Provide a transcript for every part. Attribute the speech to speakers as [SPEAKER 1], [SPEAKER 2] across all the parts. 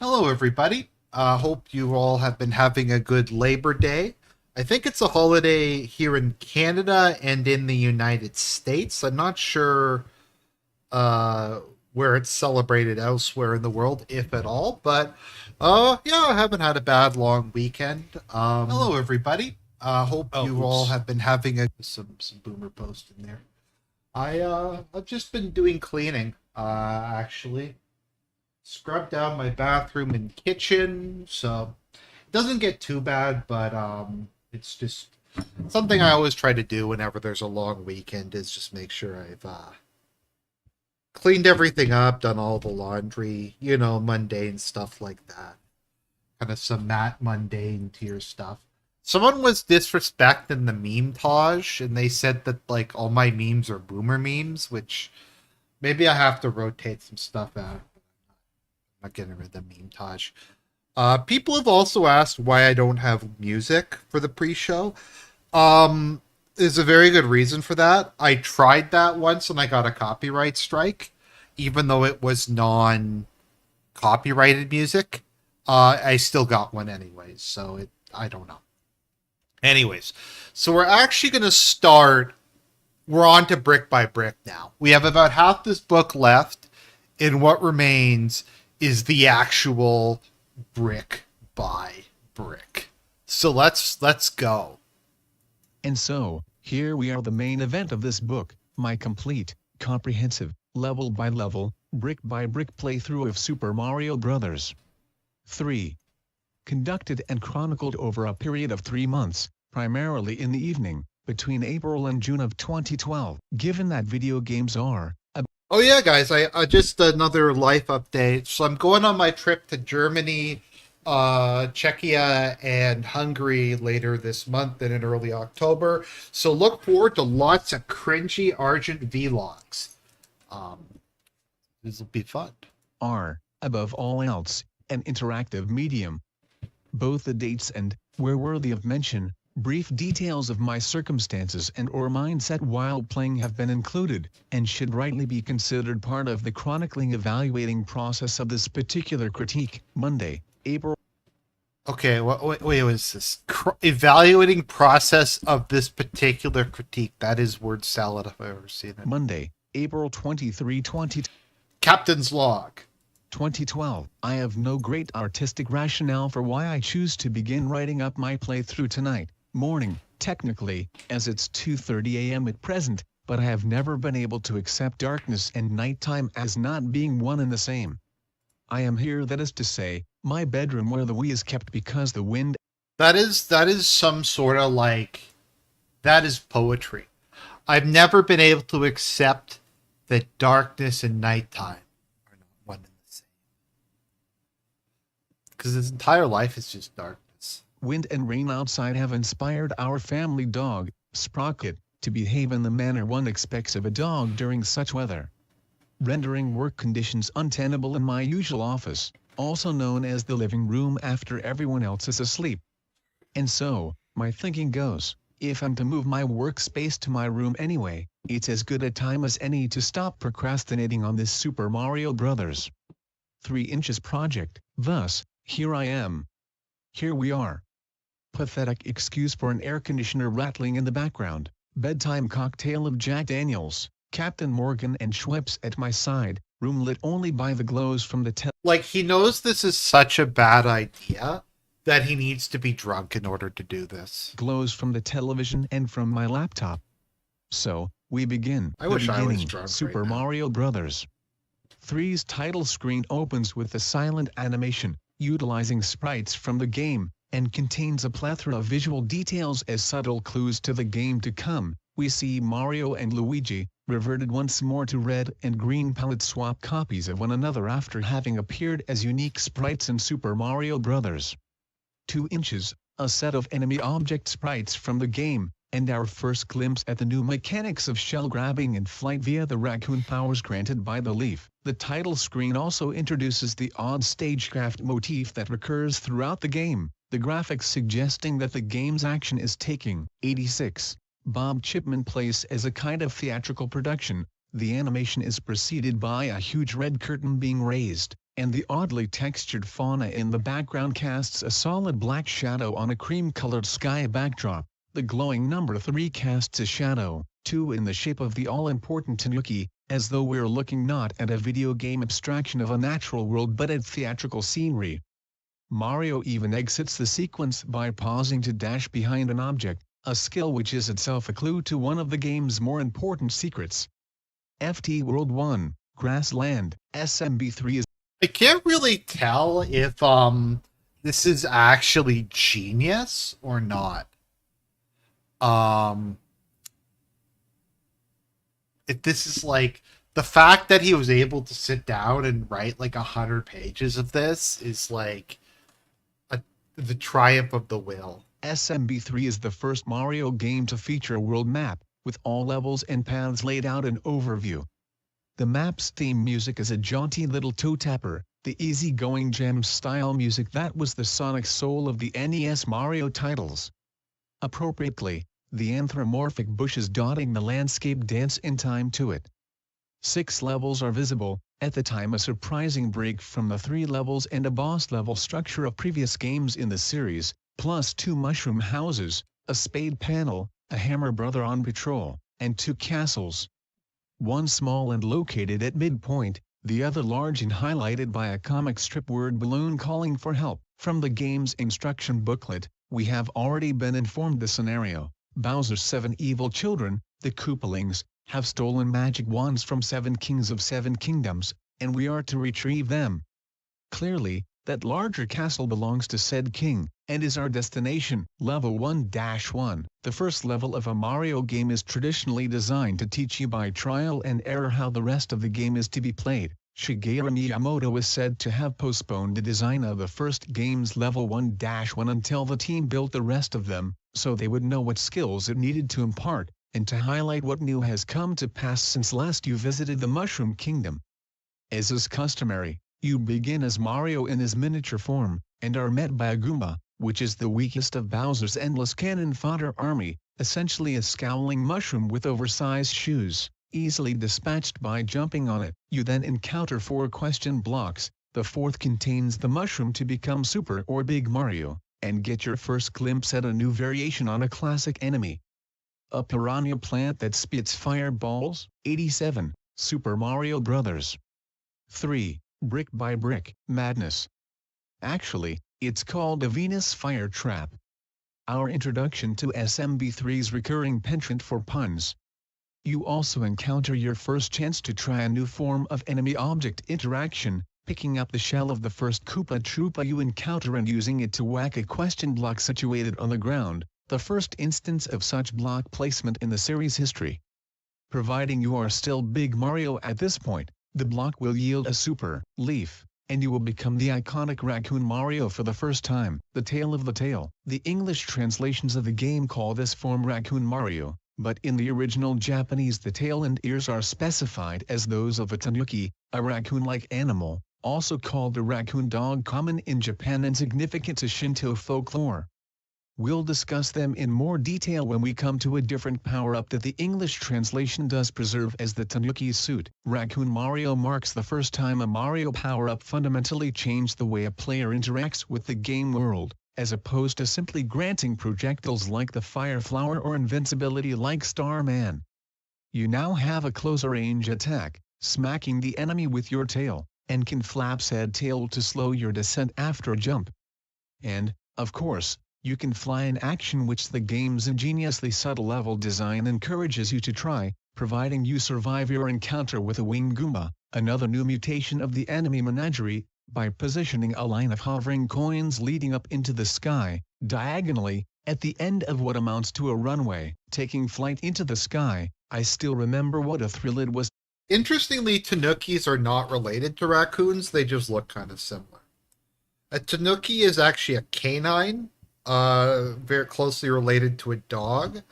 [SPEAKER 1] Hello, everybody. Hope you all have been having a good Labor Day. I think it's a holiday here in Canada and in the United States. I'm not sure uh, where it's celebrated elsewhere in the world, if at all. But yeah, I haven't had a bad long weekend. Hello, everybody. Hope
[SPEAKER 2] Oh,
[SPEAKER 1] you all
[SPEAKER 2] oops.
[SPEAKER 1] have been having some boomer post in there. I've just been doing cleaning. Actually scrubbed down my bathroom and kitchen, so it doesn't get too bad, but it's just something I always try to do whenever there's a long weekend is just make sure I've cleaned everything up, done all the laundry, mundane stuff like that. Kind of some mundane tier stuff. Someone was disrespecting the meme Taj, and they said that like all my memes are boomer memes, which maybe I have to rotate some stuff out. I'm not getting rid of the meme Taj. People have also asked why I don't have music for the pre-show. There's a very good reason for that. I tried that once and I got a copyright strike, even though it was non-copyrighted music. I still got one anyways, so I don't know. Anyways, so we're actually going to start. We're on to brick by brick now. We have about half this book left, and what remains is the actual brick by brick. So let's go.
[SPEAKER 3] And so, here we are, the main event of this book, my complete, comprehensive, level by level, brick by brick playthrough of Super Mario Bros. 3. Conducted and chronicled over a period of 3 months, primarily in the evening, between April and June of 2012. Given that video games are
[SPEAKER 1] Oh yeah, guys, I just another life update. So I'm going on my trip to Germany, Czechia, and Hungary later this month and in early October. So look forward to lots of cringy Argent vlogs. Um, this will be fun.
[SPEAKER 3] are, above all else, an interactive medium. Both the dates and, where worthy of mention, brief details of my circumstances and or mindset while playing have been included, and should rightly be considered part of the chronicling evaluating process of this particular critique. Monday, April.
[SPEAKER 1] Okay, wait, what is this? Evaluating process of this particular critique. That is word salad if I've ever seen it.
[SPEAKER 3] Monday, April 23, 2012.
[SPEAKER 1] Captain's log.
[SPEAKER 3] I have no great artistic rationale for why I choose to begin writing up my playthrough tonight morning, technically, as it's 2:30 a.m. at present, but I have never been able to accept darkness and nighttime as not being one and the same. I am here, that is to say, my bedroom where the Wii is kept because the wind.
[SPEAKER 1] That is some sort of like that is poetry. I've never been able to accept that darkness and nighttime are not one and the same. Because his entire life is just darkness.
[SPEAKER 3] Wind and rain outside have inspired our family dog, Sprocket, to behave in the manner one expects of a dog during such weather, rendering work conditions untenable in my usual office, also known as the living room after everyone else is asleep. And so, my thinking goes, if I'm to move my workspace to my room anyway, it's as good a time as any to stop procrastinating on this Super Mario Bros. 3 inches project. Thus, here I am. Here we are. Pathetic excuse for an air conditioner rattling in the background, bedtime cocktail of Jack Daniels, Captain Morgan and Schweppes at my side, room lit only by the glows from the
[SPEAKER 1] Like he knows this is such a bad idea that he needs to be drunk in order to do this.
[SPEAKER 3] glows from the television and from my laptop. So, we begin.
[SPEAKER 1] I wish I was
[SPEAKER 3] Beginning,
[SPEAKER 1] drunk
[SPEAKER 3] Super
[SPEAKER 1] right now.
[SPEAKER 3] Mario Bros. 3's title screen opens with the silent animation, utilizing sprites from the game, and contains a plethora of visual details as subtle clues to the game to come. We see Mario and Luigi, reverted once more to red and green palette swap copies of one another after having appeared as unique sprites in Super Mario Bros. 2 inches, a set of enemy object sprites from the game, and our first glimpse at the new mechanics of shell grabbing and flight via the raccoon powers granted by the leaf. The title screen also introduces the odd stagecraft motif that recurs throughout the game, the graphics suggesting that the game's action is taking 86 Bob Chipman place as a kind of theatrical production. The animation is preceded by a huge red curtain being raised, and the oddly textured fauna in the background casts a solid black shadow on a cream-colored sky backdrop. The glowing number 3 casts a shadow, too, in the shape of the all-important tanuki, as though we're looking not at a video game abstraction of a natural world but at theatrical scenery. Mario even exits the sequence by pausing to dash behind an object, a skill which is itself a clue to one of the game's more important secrets. FT World 1, Grassland, SMB3 is...
[SPEAKER 1] I can't really tell if this is actually genius or not. If this is like the fact that he was able to sit down and write like 100 pages of this is like the triumph of the will.
[SPEAKER 3] SMB3 is the first Mario game to feature a world map, with all levels and paths laid out in overview. The map's theme music is a jaunty little toe-tapper, the easy-going jam-style music that was the sonic soul of the NES Mario titles. Appropriately, the anthropomorphic bushes dotting the landscape dance in time to it. 6 levels are visible, at the time a surprising break from the 3 levels and a boss-level structure of previous games in the series, plus 2 mushroom houses, a spade panel, a hammer brother on patrol, and 2 castles. One small and located at midpoint, the other large and highlighted by a comic strip word balloon calling for help. From the game's instruction booklet, we have already been informed the scenario. Bowser's 7 evil children, the Koopalings, have stolen magic wands from 7 kings of 7 kingdoms, and we are to retrieve them. Clearly, that larger castle belongs to said king, and is our destination. Level 1-1. The first level of a Mario game is traditionally designed to teach you by trial and error how the rest of the game is to be played. Shigeru Miyamoto is said to have postponed the design of the first game's Level 1-1 until the team built the rest of them, so they would know what skills it needed to impart, and to highlight what new has come to pass since last you visited the Mushroom Kingdom. As is customary, you begin as Mario in his miniature form, and are met by a Goomba, which is the weakest of Bowser's endless cannon fodder army, essentially a scowling mushroom with oversized shoes, easily dispatched by jumping on it. You then encounter 4 question blocks, the 4th contains the mushroom to become Super or Big Mario, and get your first glimpse at a new variation on a classic enemy. A piranha plant that spits fireballs. 87, Super Mario Bros. 3. Brick by Brick, Madness. Actually, it's called a Venus Fire Trap. Our introduction to SMB3's recurring penchant for puns. You also encounter your first chance to try a new form of enemy-object interaction, picking up the shell of the first Koopa Troopa you encounter and using it to whack a question block situated on the ground, the first instance of such block placement in the series' history. Providing you are still Big Mario at this point, the block will yield a Super Leaf, and you will become the iconic Raccoon Mario for the first time. The tail of the tail. The English translations of the game call this form Raccoon Mario, but in the original Japanese the tail and ears are specified as those of a tanuki, a raccoon-like animal, also called a raccoon dog, common in Japan and significant to Shinto folklore. We'll discuss them in more detail when we come to a different power-up that the English translation does preserve as the Tanuki suit. Raccoon Mario marks the first time a Mario power-up fundamentally changed the way a player interacts with the game world, as opposed to simply granting projectiles like the Fire Flower or invincibility like Starman. You now have a closer-range attack, smacking the enemy with your tail, and can flap said tail to slow your descent after a jump. And, of course, you can fly in action, which the game's ingeniously subtle level design encourages you to try, providing you survive your encounter with a winged Goomba, another new mutation of the enemy menagerie, by positioning a line of hovering coins leading up into the sky, diagonally, at the end of what amounts to a runway. Taking flight into the sky, I still remember what a thrill it was.
[SPEAKER 1] Interestingly, tanukis are not related to raccoons, they just look kind of similar. A tanuki is actually a canine, very closely related to a dog.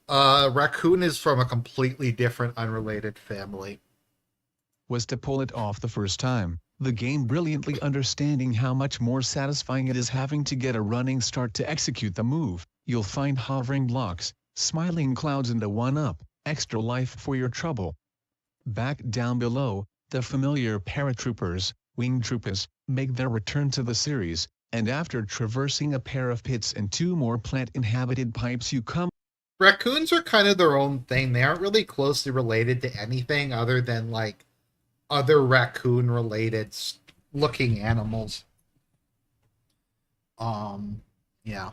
[SPEAKER 1] Raccoon is from a completely different, unrelated family.
[SPEAKER 3] Was to pull it off the first time, the game brilliantly understanding how much more satisfying it is having to get a running start to execute the move. You'll find hovering blocks, smiling clouds and a 1-up, extra life for your trouble. Back down below, the familiar paratroopers, winged Troopas, make their return to the series, and after traversing a pair of pits and 2 more plant-inhabited pipes you come.
[SPEAKER 1] Raccoons are kind of their own thing. They aren't really closely related to anything other than like other raccoon-related looking animals. Yeah.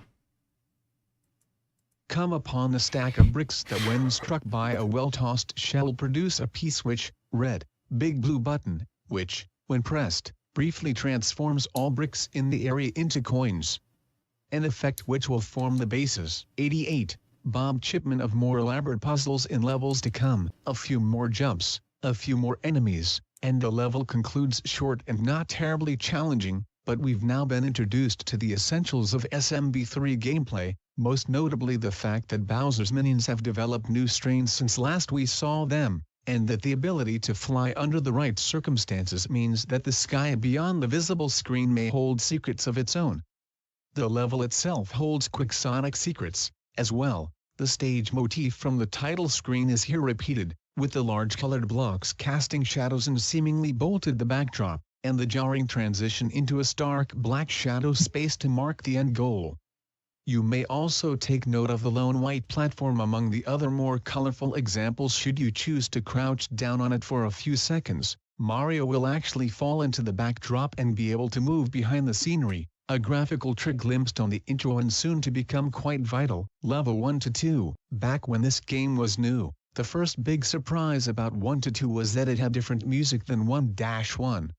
[SPEAKER 3] Come upon a stack of bricks that when struck by a well-tossed shell produce a P-switch, red, big blue button, which, when pressed, briefly transforms all bricks in the area into coins. An effect which will form the basis. 88. Bob Chipman of more elaborate puzzles in levels to come, a few more jumps, a few more enemies, and the level concludes short and not terribly challenging, but we've now been introduced to the essentials of SMB3 gameplay, most notably the fact that Bowser's minions have developed new strains since last we saw them, and that the ability to fly under the right circumstances means that the sky beyond the visible screen may hold secrets of its own. The level itself holds quixotic secrets, as well. The stage motif from the title screen is here repeated, with the large colored blocks casting shadows and seemingly bolted the backdrop, and the jarring transition into a stark black shadow space to mark the end goal. You may also take note of the lone white platform among the other more colorful examples. Should you choose to crouch down on it for a few seconds, Mario will actually fall into the backdrop and be able to move behind the scenery, a graphical trick glimpsed on the intro and soon to become quite vital. Level 1 to 2. Back when this game was new, the first big surprise about 1 to 2 was that it had different music than 1-1.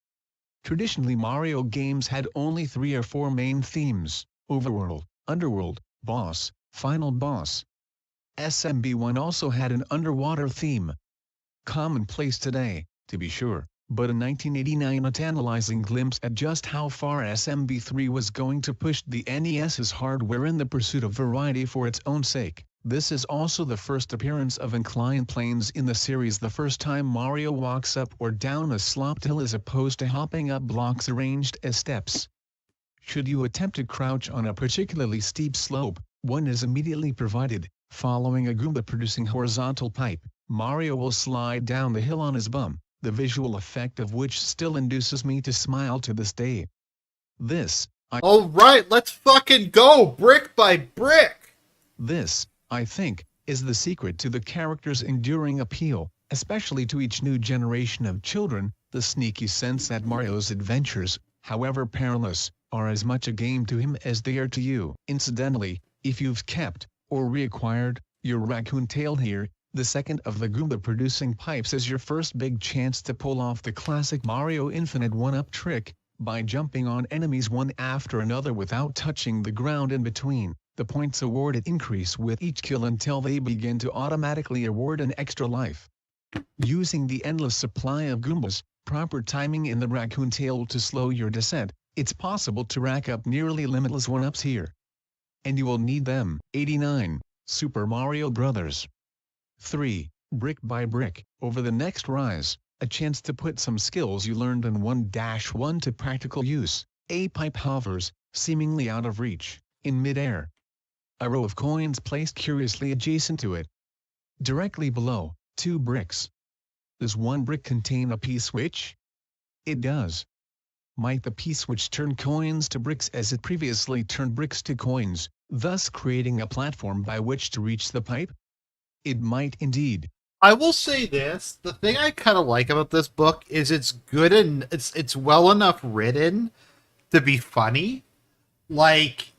[SPEAKER 3] Traditionally Mario games had only 3 or 4 main themes: Overworld, Underworld, Boss, Final Boss. SMB1 also had an underwater theme. Commonplace today, to be sure, but in 1989 a tantalizing glimpse at just how far SMB3 was going to push the NES's hardware in the pursuit of variety for its own sake. This is also the first appearance of inclined planes in the series, the first time Mario walks up or down a sloped hill as opposed to hopping up blocks arranged as steps. Should you attempt to crouch on a particularly steep slope, one is immediately provided. Following a Goomba-producing horizontal pipe, Mario will slide down the hill on his bum, the visual effect of which still induces me to smile to this day.
[SPEAKER 1] Alright, let's fucking go! Brick by brick!
[SPEAKER 3] This, I think, is the secret to the character's enduring appeal, especially to each new generation of children, the sneaky sense that Mario's adventures, however perilous, are as much a game to him as they are to you. Incidentally, if you've kept, or reacquired, your raccoon tail here, the second of the Goomba-producing pipes is your first big chance to pull off the classic Mario Infinite one-up trick, by jumping on enemies one after another without touching the ground in between. The points awarded increase with each kill until they begin to automatically award an extra life. Using the endless supply of Goombas, proper timing in the raccoon tail to slow your descent, it's possible to rack up nearly limitless one-ups here. And you will need them. 89. Super Mario Bros. 3. Brick by brick, over the next rise, a chance to put some skills you learned in 1-1 to practical use. A pipe hovers, seemingly out of reach, in mid-air. A row of coins placed curiously adjacent to it. Directly below, 2 bricks. Does one brick contain a P-switch? It does. Might the P-switch turn coins to bricks as it previously turned bricks to coins, thus creating a platform by which to reach the pipe? It might indeed.
[SPEAKER 1] I will say this, the thing I kind of like about this book is it's good and it's well enough written to be funny. Like,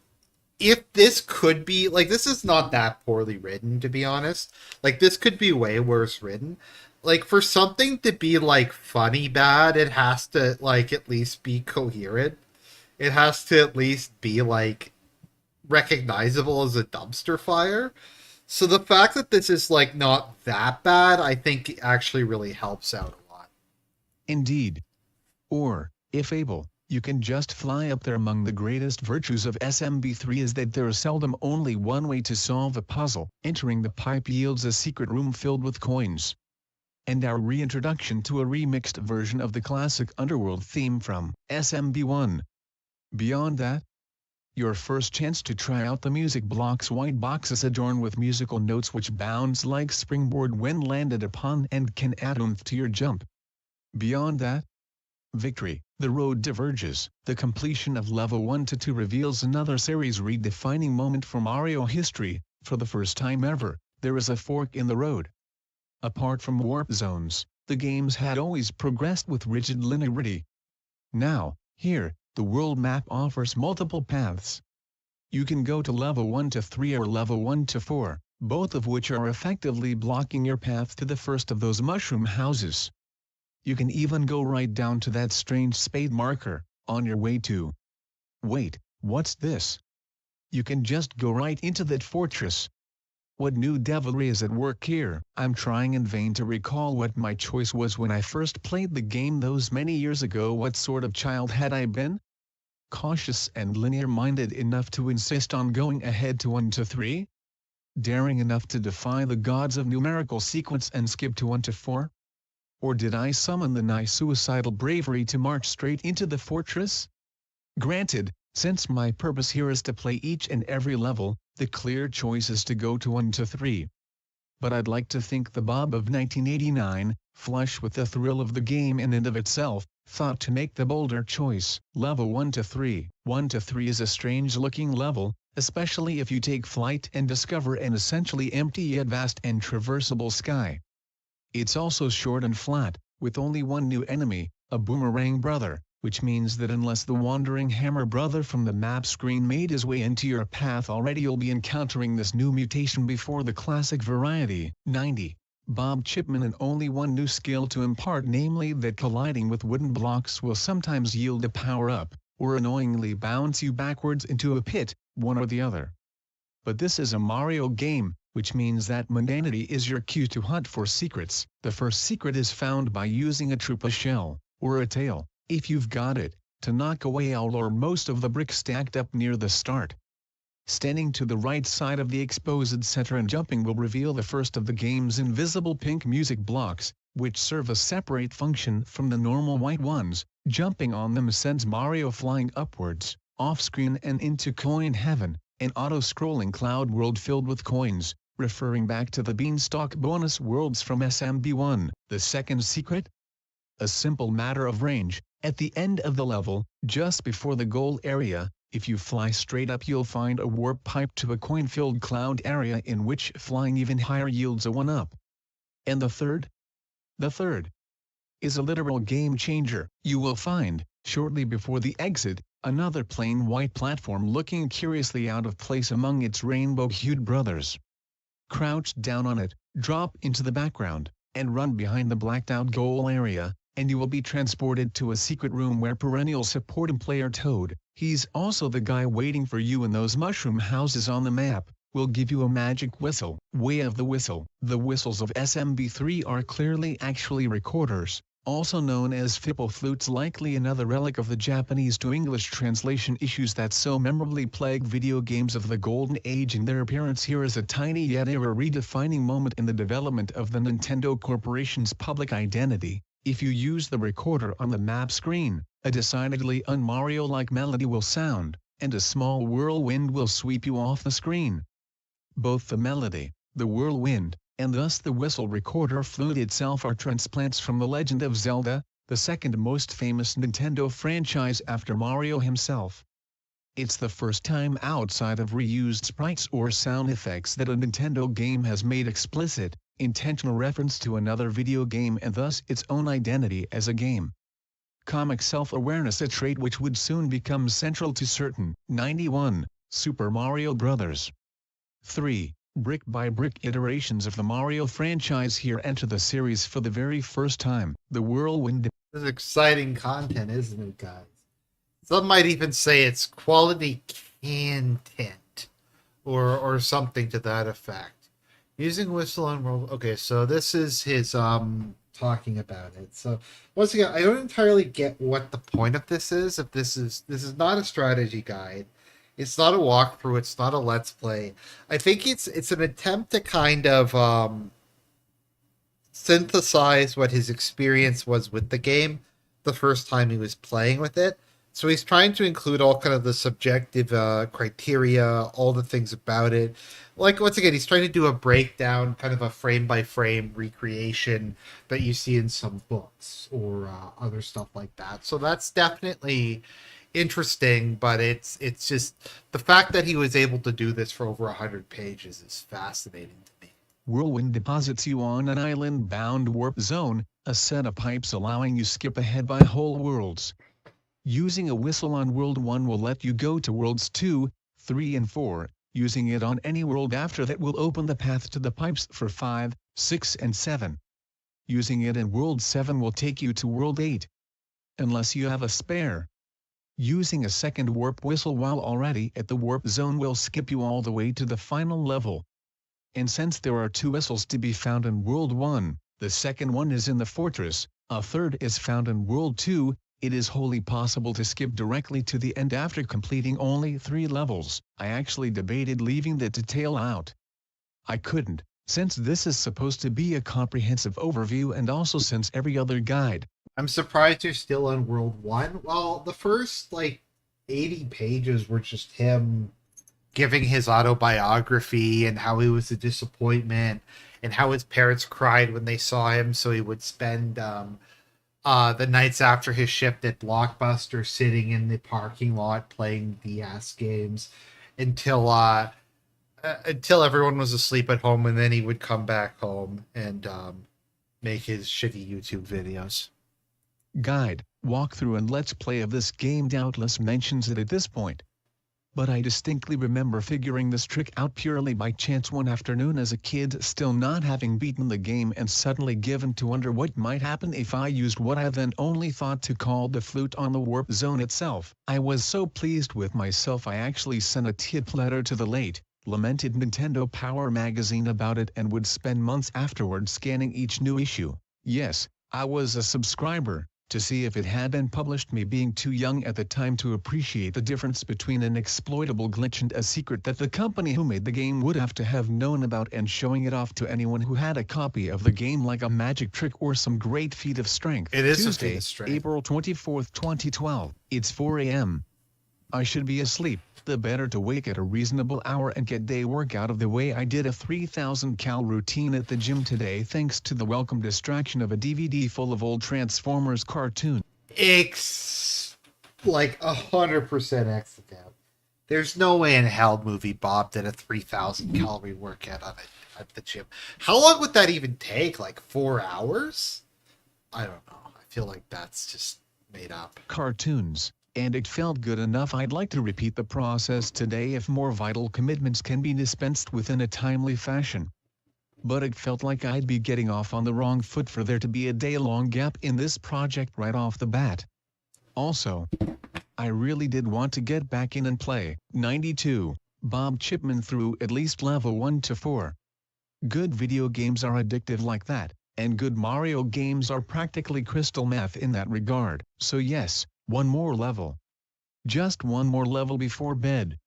[SPEAKER 1] if this could be, like, this is not that poorly written, to be honest. Like, this could be way worse written. Like, for something to be, like, funny bad, it has to, like, at least be coherent. It has to at least be, like, recognizable as a dumpster fire. So the fact that this is, like, not that bad, I think actually really helps out a lot.
[SPEAKER 3] Indeed. Or, if able, you can just fly up there. Among the greatest virtues of SMB3 is that there is seldom only one way to solve a puzzle. Entering the pipe yields a secret room filled with coins. And our reintroduction to a remixed version of the classic Underworld theme from SMB1. Beyond that, your first chance to try out the music blocks. White boxes adorned with musical notes which bounce like springboard when landed upon and can add oomph to your jump. Beyond that, victory. The road diverges. The completion of level 1 to 2 reveals another series redefining moment for Mario history. For the first time ever, there is a fork in the road. Apart from warp zones, the games had always progressed with rigid linearity. Now, here, the world map offers multiple paths. You can go to level 1 to 3 or level 1 to 4, both of which are effectively blocking your path to the first of those mushroom houses. You can even go right down to that strange spade marker, on your way to... Wait, what's this? You can just go right into that fortress. What new devilry is at work here? I'm trying in vain to recall what my choice was when I first played the game those many years ago. What sort of child had I been? Cautious and linear-minded enough to insist on going ahead to 1 to 3? Daring enough to defy the gods of numerical sequence and skip to 1 to 4? Or did I summon the nigh suicidal bravery to march straight into the fortress? Granted, since my purpose here is to play each and every level, the clear choice is to go to 1 to 3. But I'd like to think the Bob of 1989, flush with the thrill of the game in and of itself, thought to make the bolder choice. Level 1 to 3. 1 to 3 is a strange-looking level, especially if you take flight and discover an essentially empty yet vast and traversable sky. It's also short and flat, with only one new enemy, a boomerang brother, which means that unless the wandering hammer brother from the map screen made his way into your path already, you'll be encountering this new mutation before the classic variety. 90. Bob Chipman, and only one new skill to impart, namely that colliding with wooden blocks will sometimes yield a power-up, or annoyingly bounce you backwards into a pit, one or the other. But this is a Mario game, which means that mundanity is your cue to hunt for secrets. The first secret is found by using a Troopa shell, or a tail, if you've got it, to knock away all or most of the bricks stacked up near the start. Standing to the right side of the exposed center and jumping will reveal the first of the game's invisible pink music blocks, which serve a separate function from the normal white ones. Jumping on them sends Mario flying upwards, off-screen and into coin heaven, an auto-scrolling cloud world filled with coins, referring back to the Beanstalk bonus worlds from SMB1. The second secret? A simple matter of range. At the end of the level, just before the goal area, if you fly straight up you'll find a warp pipe to a coin-filled cloud area in which flying even higher yields a 1-up. And the third? The third is a literal game changer. You will find, shortly before the exit, another plain white platform looking curiously out of place among its rainbow-hued brothers. Crouch down on it, drop into the background, and run behind the blacked-out goal area, and you will be transported to a secret room where perennial supporting player Toad, he's also the guy waiting for you in those mushroom houses on the map, will give you a magic whistle. Way of the whistle. The whistles of SMB3 are clearly actually recorders, also known as Fipple flutes, likely another relic of the Japanese to English translation issues that so memorably plague video games of the Golden Age, and their appearance here is a tiny yet era-redefining moment in the development of the Nintendo Corporation's public identity. If you use the recorder on the map screen, a decidedly un-Mario-like melody will sound, and a small whirlwind will sweep you off the screen. Both the melody, the whirlwind, and thus the whistle recorder flute itself are transplants from The Legend of Zelda, the second most famous Nintendo franchise after Mario himself. It's the first time outside of reused sprites or sound effects that a Nintendo game has made explicit, intentional reference to another video game and thus its own identity as a game. Comic self-awareness, a trait which would soon become central to certain. 91. Super Mario Bros. 3. Brick-by-brick iterations of the Mario franchise here enter the series for the very first time. The whirlwind.
[SPEAKER 1] This is exciting content, isn't it, guys? Some might even say it's quality content, or something to that effect. Using whistle on world. Okay, so this is his talking about it. So once again, I don't entirely get what the point of this is. If this is not a strategy guide, it's not a walkthrough, it's not a let's play. I think it's an attempt to kind of synthesize what his experience was with the game the first time he was playing with it. So he's trying to include all kind of the subjective criteria, all the things about it. Like once again, he's trying to do a breakdown, kind of a frame by frame recreation that you see in some books or other stuff like that. So that's definitely interesting, but it's just the fact that he was able to do this for over 100 pages is fascinating to me.
[SPEAKER 3] Whirlwind deposits you on an island-bound warp zone, a set of pipes allowing you skip ahead by whole worlds. Using a whistle on World 1 will let you go to Worlds 2, 3 and 4. Using it on any world after that will open the path to the pipes for 5, 6 and 7. Using it in World 7 will take you to World 8. Unless you have a spare. Using a second warp whistle while already at the warp zone will skip you all the way to the final level. And since there are 2 whistles to be found in World 1, the second one is in the fortress, a third is found in World 2, it is wholly possible to skip directly to the end after completing only 3 levels. I actually debated leaving the detail out. I couldn't, since this is supposed to be a comprehensive overview and also since every other guide.
[SPEAKER 1] I'm surprised you're still on World 1. Well, the first, 80 pages were just him giving his autobiography and how he was a disappointment and how his parents cried when they saw him, so he would spend the nights after his shift at Blockbuster sitting in the parking lot playing DS games until everyone was asleep at home, and then he would come back home and make his shitty YouTube videos.
[SPEAKER 3] Guide, walkthrough and let's play of this game doubtless mentions it at this point. But I distinctly remember figuring this trick out purely by chance one afternoon as a kid, still not having beaten the game and suddenly given to wonder what might happen if I used what I then only thought to call the flute on the warp zone itself. I was so pleased with myself I actually sent a tip letter to the late, lamented Nintendo Power magazine about it and would spend months afterward scanning each new issue. Yes, I was a subscriber, to see if it had been published, me being too young at the time to appreciate the difference between an exploitable glitch and a secret that the company who made the game would have to have known about and showing it off to anyone who had a copy of the game like a magic trick or some great feat of strength.
[SPEAKER 1] It is
[SPEAKER 3] Tuesday,
[SPEAKER 1] a feat of strength.
[SPEAKER 3] April 24th, 2012. It's 4 a.m. I should be asleep. The better to wake at a reasonable hour and get day work out of the way. I did a 3,000 cal routine at the gym today thanks to the welcome distraction of a DVD full of old Transformers cartoons.
[SPEAKER 1] 100% accident. There's no way in hell movie Bob did a 3,000 calorie workout on it at the gym. How long would that even take? 4 hours? I don't know. I feel like that's just made up.
[SPEAKER 3] Cartoons. And it felt good enough. I'd like to repeat the process today if more vital commitments can be dispensed with in a timely fashion. But it felt like I'd be getting off on the wrong foot for there to be a day-long gap in this project right off the bat. Also, I really did want to get back in and play 92 Bob Chipman through at least level 1 to 4. Good video games are addictive like that, and good Mario games are practically crystal meth in that regard. So yes, one more level. Just one more level before bed.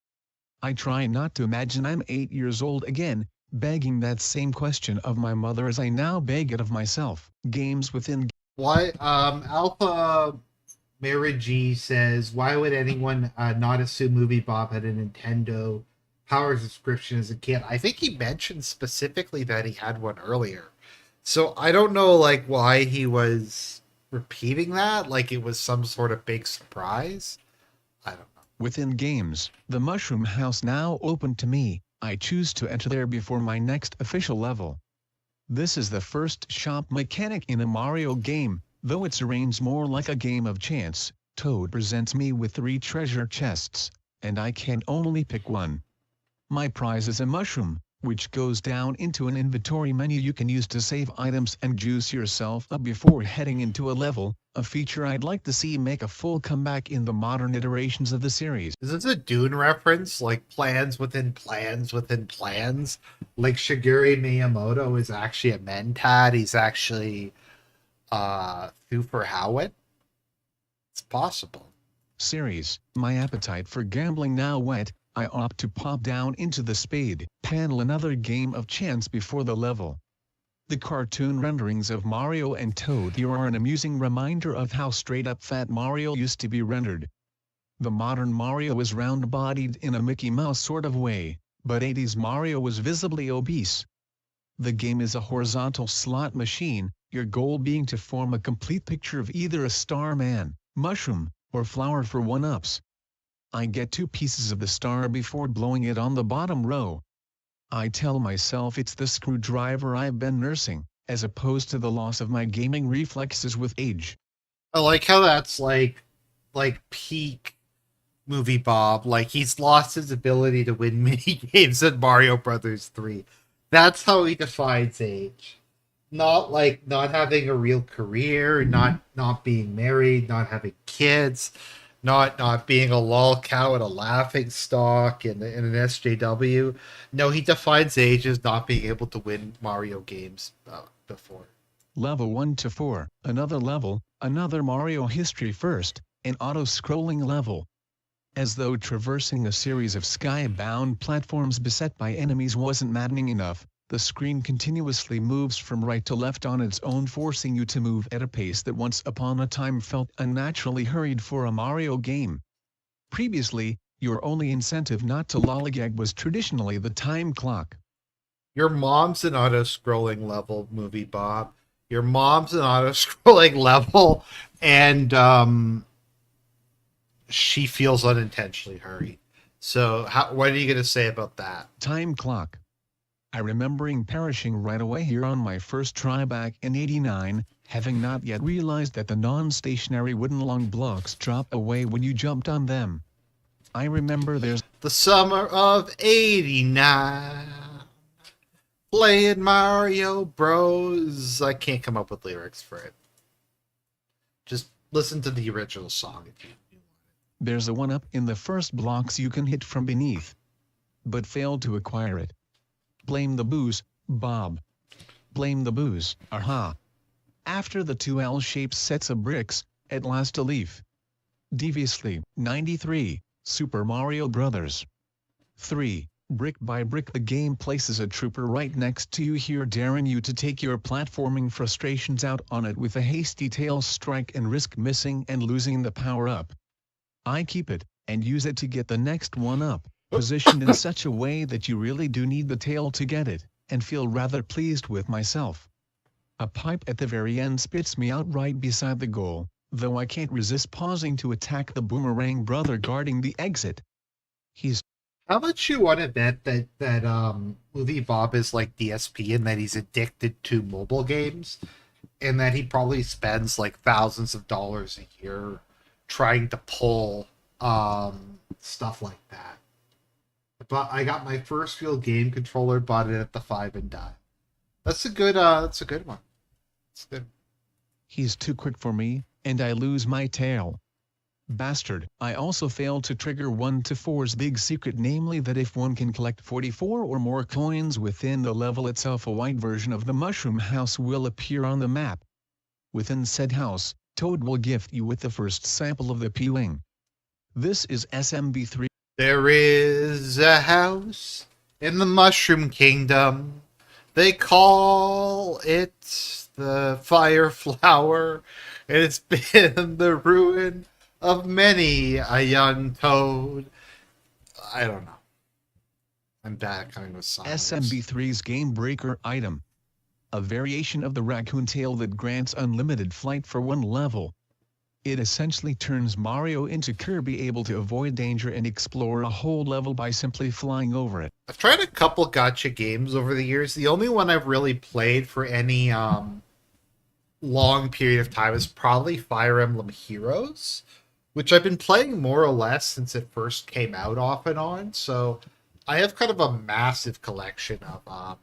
[SPEAKER 3] I try not to imagine I'm 8 years old again, begging that same question of my mother as I now beg it of myself. Games within...
[SPEAKER 1] Why, Alpha Mary G says, why would anyone not assume Movie Bob had a Nintendo Power subscription as a kid? I think he mentioned specifically that he had one earlier. So I don't know, why he was repeating that, it was some sort of big surprise. I don't know.
[SPEAKER 3] Within games, the Mushroom House now open to me. I choose to enter there before my next official level. This is the first shop mechanic in a Mario game, though it's arranged more like a game of chance. Toad presents me with 3 treasure chests, and I can only pick one. My prize is a mushroom, which goes down into an inventory menu you can use to save items and juice yourself up before heading into a level, a feature I'd like to see make a full comeback in the modern iterations of the series.
[SPEAKER 1] Is this a Dune reference? Plans within plans within plans? Shigeru Miyamoto is actually a Mentat? He's actually Thufir Howard? It's possible.
[SPEAKER 3] Series, my appetite for gambling now whet, I opt to pop down into the spade panel another game of chance before the level. The cartoon renderings of Mario and Toad here are an amusing reminder of how straight up fat Mario used to be rendered. The modern Mario is round-bodied in a Mickey Mouse sort of way, but 80s Mario was visibly obese. The game is a horizontal slot machine, your goal being to form a complete picture of either a star man, mushroom, or flower for 1-ups. I get 2 pieces of the star before blowing it on the bottom row. I tell myself it's the screwdriver I've been nursing, as opposed to the loss of my gaming reflexes with age.
[SPEAKER 1] I like how that's like peak movie Bob. Like he's lost his ability to win mini games in Mario Brothers 3. That's how he defines age. Not like not having a real career, not being married, not having kids, not being a lol cow and a laughing stock in an SJW. No, he defines age as not being able to win Mario games before.
[SPEAKER 3] Level 1 to 4, another level, another Mario history first, an auto-scrolling level. As though traversing a series of sky-bound platforms beset by enemies wasn't maddening enough, the screen continuously moves from right to left on its own, forcing you to move at a pace that once upon a time felt unnaturally hurried for a Mario game. Previously, your only incentive not to lollygag was traditionally the time clock.
[SPEAKER 1] Your mom's an auto-scrolling level, movie Bob. Your mom's an auto-scrolling level, and she feels unintentionally hurried. So, what are you going to say about that?
[SPEAKER 3] Time clock. I remembering perishing right away here on my first try back in '89, having not yet realized that the non-stationary wooden long blocks drop away when you jumped on them. I remember there's
[SPEAKER 1] the summer of '89, playing Mario Bros. I can't come up with lyrics for it. Just listen to the original song if you want it.
[SPEAKER 3] There's a 1-up in the first blocks you can hit from beneath, but failed to acquire it. Blame the booze, Bob. Blame the booze, aha. After the 2 L-shaped sets of bricks, at last a leaf. Deviously, 93, Super Mario Brothers. 3. Brick by brick the game places a trooper right next to you here, daring you to take your platforming frustrations out on it with a hasty tail strike and risk missing and losing the power-up. I keep it, and use it to get the next 1-up, positioned in such a way that you really do need the tail to get it, and feel rather pleased with myself. A pipe at the very end spits me out right beside the goal, though I can't resist pausing to attack the boomerang brother guarding the exit. He's...
[SPEAKER 1] How much you want to bet that movie Bob is like DSP and that he's addicted to mobile games, and that he probably spends like thousands of dollars a year trying to pull stuff like that. But I got my first real game controller, bought it at the 5 and Dime. That's a good one. It's good.
[SPEAKER 3] He's too quick for me, and I lose my tail. Bastard. I also failed to trigger 1 to 4's big secret, namely that if one can collect 44 or more coins within the level itself, a white version of the Mushroom House will appear on the map. Within said house, Toad will gift you with the first sample of the P-Wing. This is SMB3.
[SPEAKER 1] There is a house in the Mushroom Kingdom. They call it the Fire Flower, and it's been the ruin of many a young toad. I don't know. I'm back coming with songs.
[SPEAKER 3] SMB3's Game Breaker item. A variation of the raccoon tail that grants unlimited flight for 1 level. It essentially turns Mario into Kirby, able to avoid danger and explore a whole level by simply flying over it.
[SPEAKER 1] I've tried a couple gacha games over the years. The only one I've really played for any long period of time is probably Fire Emblem Heroes, which I've been playing more or less since it first came out off and on. So I have kind of a massive collection of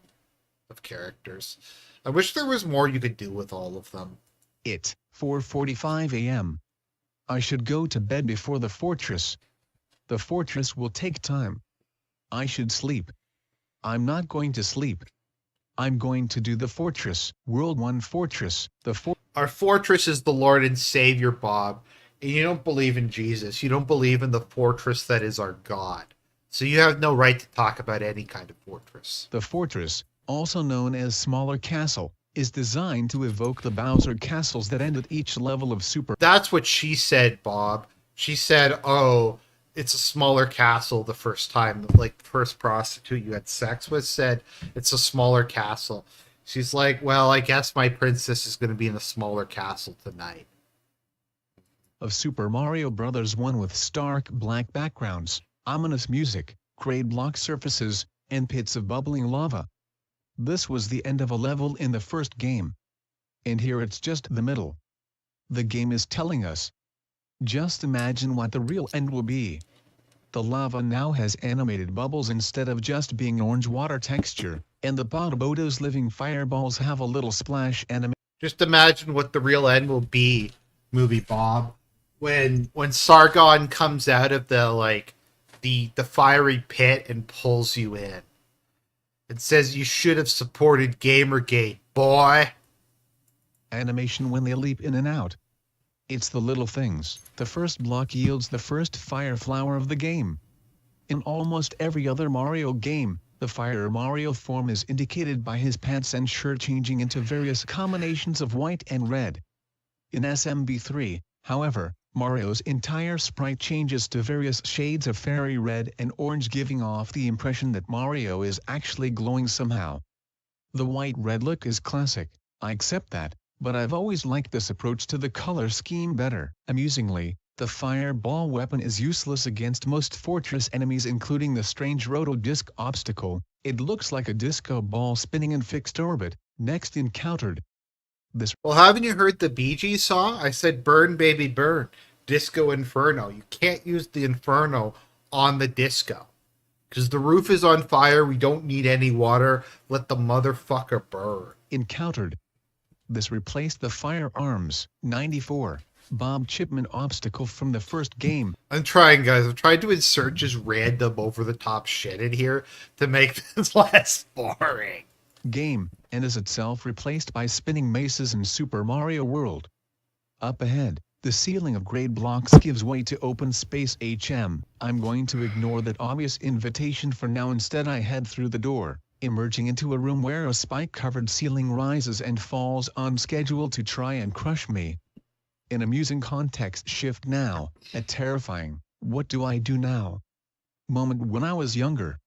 [SPEAKER 1] characters. I wish there was more you could do with all of them.
[SPEAKER 3] It's 4:45 a.m. I should go to bed before the fortress. The fortress will take time. I should sleep. I'm not going to sleep. I'm going to do the fortress. World 1 fortress.
[SPEAKER 1] Our fortress is the Lord and Savior, Bob. And you don't believe in Jesus. You don't believe in the fortress that is our God. So you have no right to talk about any kind of fortress.
[SPEAKER 3] The fortress, also known as Smaller Castle, is designed to evoke the Bowser castles that end at each level of Super.
[SPEAKER 1] That's what she said, Bob. She said, "Oh, it's a smaller castle." The first time, like the first prostitute you had sex with said, "It's a smaller castle." She's like, "Well, I guess my princess is going to be in a smaller castle tonight."
[SPEAKER 3] Of Super Mario Bros. 1 with stark black backgrounds, ominous music, grayed block surfaces, and pits of bubbling lava. This was the end of a level in the first game. And here it's just the middle. The game is telling us. Just imagine what the real end will be. The lava now has animated bubbles instead of just being orange water texture, and the Bodobodo's living fireballs have a little splash animation.
[SPEAKER 1] Just imagine what the real end will be, movie Bob, when Sargon comes out of the fiery pit and pulls you in. It says you should have supported Gamergate, boy.
[SPEAKER 3] Animation when they leap in and out. It's the little things. The first block yields the first fire flower of the game. In almost every other Mario game, the Fire Mario form is indicated by his pants and shirt changing into various combinations of white and red. In SMB3, however, Mario's entire sprite changes to various shades of fairy red and orange, giving off the impression that Mario is actually glowing somehow. The white-red look is classic, I accept that, but I've always liked this approach to the color scheme better. Amusingly, the fireball weapon is useless against most fortress enemies, including the strange roto-disc obstacle. It looks like a disco ball spinning in fixed orbit. Next encountered.
[SPEAKER 1] Well, haven't you heard the Bee Gees song? I said, "Burn, baby, burn. Disco Inferno." You can't use the Inferno on the disco. Because the roof is on fire. We don't need any water. Let the motherfucker burn.
[SPEAKER 3] Encountered. This replaced the Firearms 94 Bob Chipman obstacle from the first game.
[SPEAKER 1] I'm trying, guys. I'm trying to insert just random over-the-top shit in here to make this less boring.
[SPEAKER 3] Game, and is itself replaced by spinning maces in Super Mario World. Up ahead, the ceiling of grade blocks gives way to open space HM. I'm going to ignore that obvious invitation for now. Instead, I head through the door, emerging into a room where a spike-covered ceiling rises and falls on schedule to try and crush me. An amusing context shift now, a terrifying, "what do I do now?" moment when I was younger.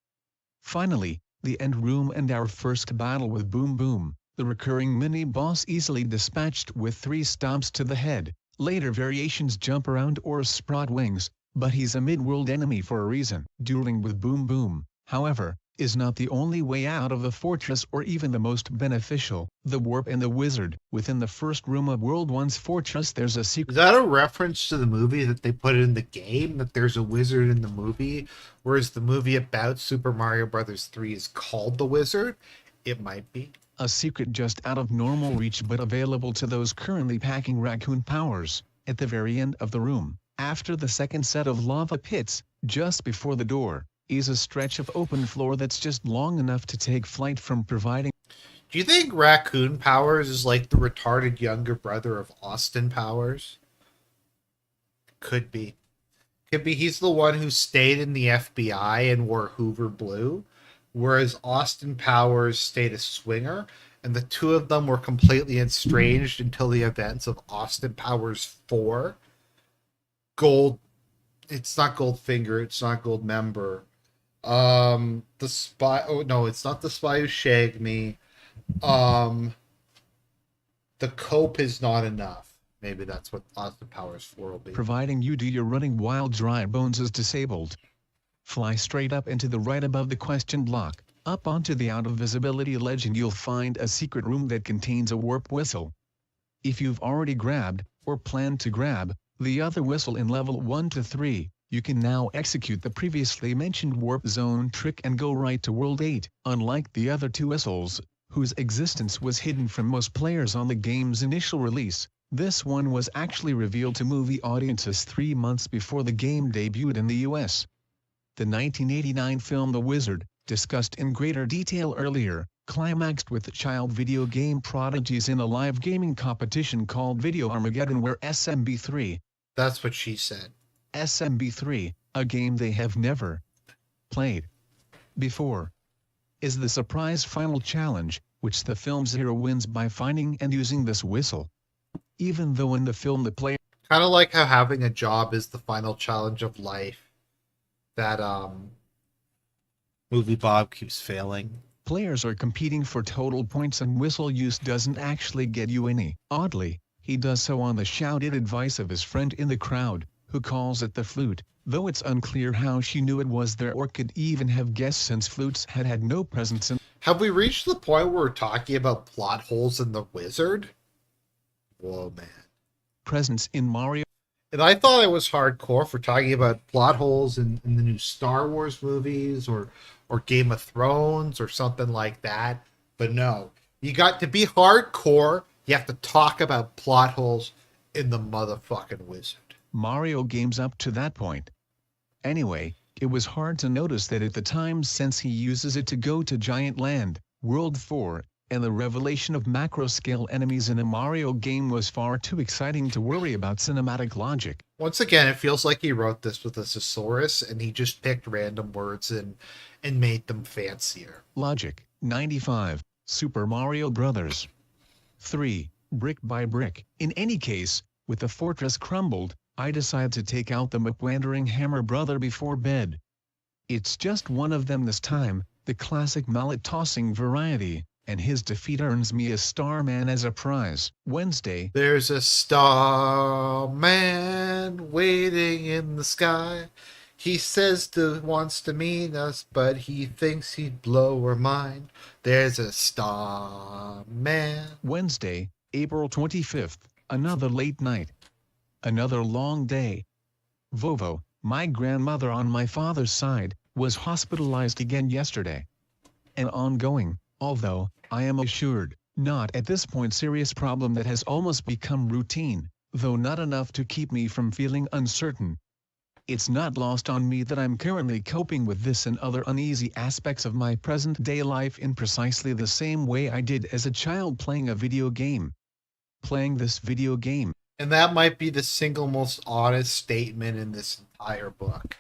[SPEAKER 3] Finally, the end room and our first battle with Boom Boom, the recurring mini-boss easily dispatched with 3 stomps to the head. Later variations jump around or sprout wings, but he's a mid-world enemy for a reason. Dueling with Boom Boom, however, is not the only way out of the fortress or even the most beneficial. The Warp and the Wizard. Within the first room of World 1's fortress there's a secret.
[SPEAKER 1] Is that a reference to the movie that they put in the game, that there's a wizard in the movie, whereas the movie about Super Mario Bros. 3 is called The Wizard? It might be.
[SPEAKER 3] A secret just out of normal reach but available to those currently packing raccoon powers. At the very end of the room, after the second set of lava pits, just before the door, is a stretch of open floor that's just long enough to take flight from providing.
[SPEAKER 1] Do you think Raccoon Powers is like the retarded younger brother of Austin Powers? Could be. Could be he's the one who stayed in the FBI and wore Hoover Blue, whereas Austin Powers stayed a swinger, and the two of them were completely estranged until the events of Austin Powers 4. It's not Goldfinger, it's not Goldmember. The spy. Oh no, it's not the spy who shagged me. The cope is not enough. Maybe that's what Austin Powers 4 will be.
[SPEAKER 3] Providing you do your running while Dry Bones is disabled. Fly straight up into the right above the question block, up onto the out of visibility ledge, and you'll find a secret room that contains a warp whistle. If you've already grabbed, or plan to grab, the other whistle in level 1 to 3, you can now execute the previously mentioned warp zone trick and go right to World 8. Unlike the other 2 whistles, whose existence was hidden from most players on the game's initial release, this one was actually revealed to movie audiences 3 months before the game debuted in the US. The 1989 film The Wizard, discussed in greater detail earlier, climaxed with child video game prodigies in a live gaming competition called Video Armageddon, where SMB3,
[SPEAKER 1] that's what she said.
[SPEAKER 3] SMB3, a game they have never played before, is the surprise final challenge, which the film's hero wins by finding and using this whistle. Even though in the film the player
[SPEAKER 1] Kind of like how having a job is the final challenge of life. That movie Bob keeps failing.
[SPEAKER 3] Players are competing for total points and whistle use doesn't actually get you any. Oddly, he does so on the shouted advice of his friend in the crowd, who calls it the flute, though it's unclear how she knew it was there or could even have guessed since flutes had had no presence in.
[SPEAKER 1] Have we reached the point where we're talking about plot holes in The Wizard? Whoa, man.
[SPEAKER 3] Presence in Mario.
[SPEAKER 1] And I thought it was hardcore for talking about plot holes in the new Star Wars movies or Game of Thrones or something like that. But no, you got to be hardcore. You have to talk about plot holes in the motherfucking Wizard.
[SPEAKER 3] Mario games up to that point. Anyway, it was hard to notice that at the time since he uses it to go to Giant Land, World 4, and the revelation of macro-scale enemies in a Mario game was far too exciting to worry about cinematic logic.
[SPEAKER 1] Once again, it feels like he wrote this with a thesaurus and he just picked random words and made them fancier.
[SPEAKER 3] Logic, 95, Super Mario Bros. 3, brick by brick. In any case, with the fortress crumbled, I decided to take out the McWandering Hammer Brother before bed. It's just one of them this time, the classic mallet-tossing variety, and his defeat earns me a Starman as a prize. Wednesday.
[SPEAKER 1] There's a starman waiting in the sky. He says wants to meet us, but he thinks he'd blow our mind. There's a starman.
[SPEAKER 3] Wednesday, April 25th, another late night. Another long day. Vovo, my grandmother on my father's side, was hospitalized again yesterday. An ongoing, although, I am assured, not at this point serious problem that has almost become routine, though not enough to keep me from feeling uncertain. It's not lost on me that I'm currently coping with this and other uneasy aspects of my present-day life in precisely the same way I did as a child playing a video game. Playing this video game.
[SPEAKER 1] And that might be the single most honest statement in this entire book.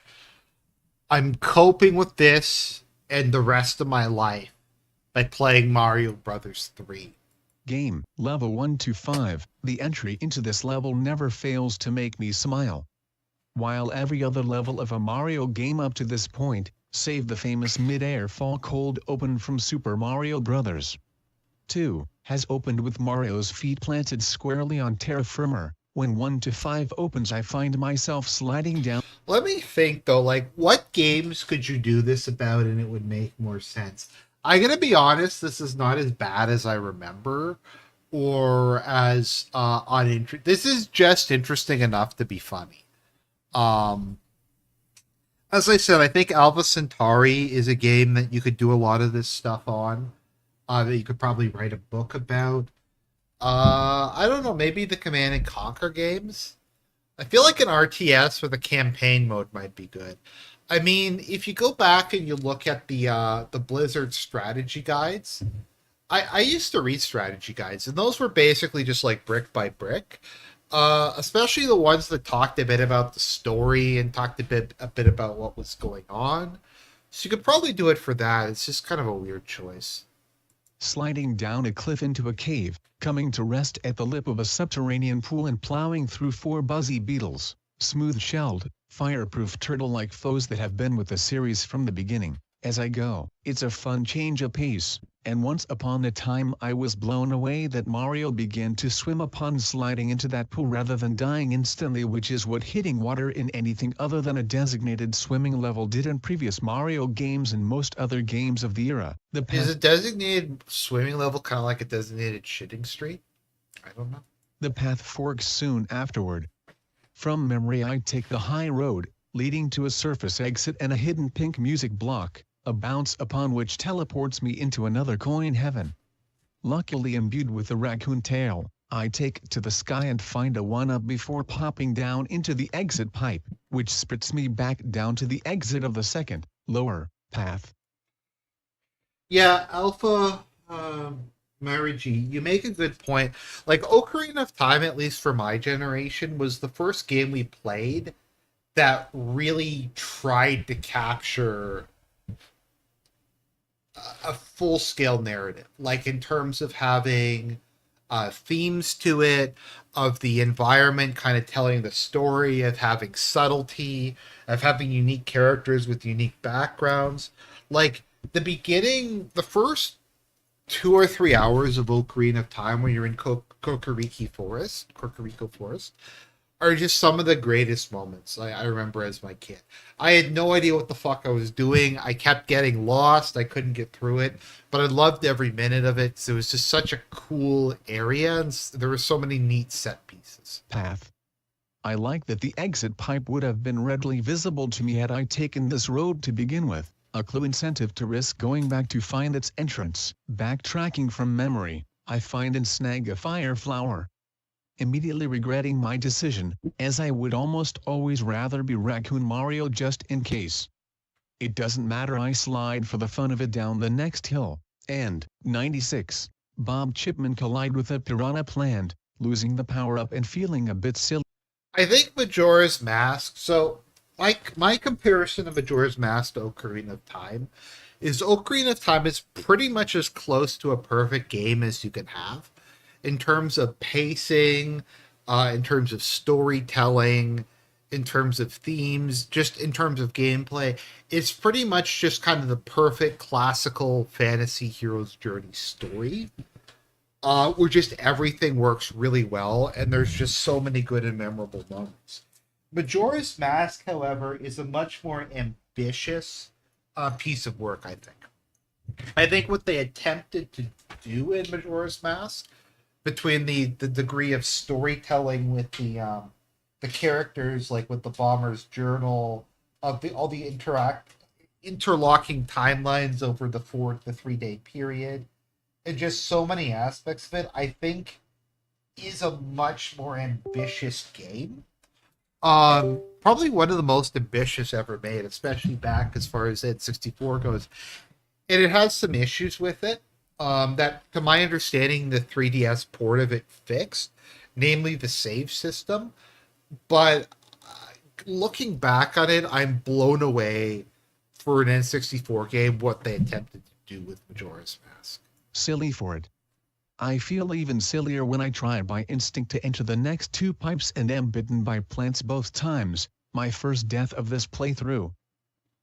[SPEAKER 1] I'm coping with this and the rest of my life by playing Mario Brothers 3.
[SPEAKER 3] Game, level 1 to 5, the entry into this level never fails to make me smile. While every other level of a Mario game up to this point, save the famous mid-air fall cold open from Super Mario Bros. 2, has opened with Mario's feet planted squarely on terra firma. When 1 to 5 opens I find myself sliding down.
[SPEAKER 1] Let me think though, like what games could you do this about and it would make more sense? I'm gonna be honest, this is not as bad as I remember or as uninteresting. This is just interesting enough to be funny. As I said, I think Alpha Centauri is a game that you could do a lot of this stuff on. That you could probably write a book about. I don't know, maybe the Command and Conquer games. I feel like an RTS with a campaign mode might be good. I mean, if you go back and you look at the Blizzard strategy guides, I used to read strategy guides, and those were basically just like brick by brick. Especially the ones that talked a bit about the story and talked a bit about what was going on. So you could probably do it for that. It's just kind of a weird choice.
[SPEAKER 3] Sliding down a cliff into a cave, coming to rest at the lip of a subterranean pool and plowing through 4 buzzy beetles, smooth-shelled, fireproof turtle-like foes that have been with the series from the beginning. As I go, it's a fun change of pace, and once upon a time I was blown away that Mario began to swim upon sliding into that pool rather than dying instantly, which is what hitting water in anything other than a designated swimming level did in previous Mario games and most other games of the era.
[SPEAKER 1] Is a designated swimming level kind of like a designated shitting street? I don't know.
[SPEAKER 3] The path forks soon afterward. From memory I take the high road, leading to a surface exit and a hidden pink music block, a bounce upon which teleports me into another coin heaven. Luckily imbued with the raccoon tail, I take to the sky and find a 1-up before popping down into the exit pipe, which spits me back down to the exit of the second, lower, path.
[SPEAKER 1] Yeah, Alpha Mary G, you make a good point. Like Ocarina of Time, at least for my generation, was the first game we played that really tried to capture a full-scale narrative, like in terms of having themes to it, of the environment kind of telling the story, of having subtlety, of having unique characters with unique backgrounds. Like the beginning, the first 2 or 3 hours of Ocarina of Time when you're in Kokoriko Forest, are just some of the greatest moments I remember as my kid. I had no idea what the fuck I was doing. I kept getting lost. I couldn't get through it, but I loved every minute of it. 'Cause it was just such a cool area, and there were so many neat set pieces.
[SPEAKER 3] Path. I like that the exit pipe would have been readily visible to me had I taken this road to begin with, a clue incentive to risk going back to find its entrance. Backtracking from memory, I find and snag a fire flower. Immediately regretting my decision, as I would almost always rather be Raccoon Mario just in case. It doesn't matter, I slide for the fun of it down the next hill, and, 96, Bob Chipman collide with a piranha plant, losing the power-up and feeling a bit silly.
[SPEAKER 1] I think Majora's Mask. So, my comparison of Majora's Mask to Ocarina of Time is Ocarina of Time is pretty much as close to a perfect game as you can have in terms of pacing, in terms of storytelling, in terms of themes, just in terms of gameplay. It's pretty much just kind of the perfect classical fantasy hero's journey story, where just everything works really well, and there's just so many good and memorable moments. Majora's Mask, however, is a much more ambitious piece of work, I think. I think what they attempted to do in Majora's Mask, between the degree of storytelling with the characters, like with the bomber's journal, of the all the interlocking timelines over the 3 day period, and just so many aspects of it, I think is a much more ambitious game. Probably one of the most ambitious ever made, especially back as far as N64 goes. And it has some issues with it, that, to my understanding, the 3DS port of it fixed, namely the save system. But looking back on it, I'm blown away for an N64 game what they attempted to do with Majora's Mask.
[SPEAKER 3] Silly for it. I feel even sillier when I try by instinct to enter the next two pipes and am bitten by plants both times, my first death of this playthrough.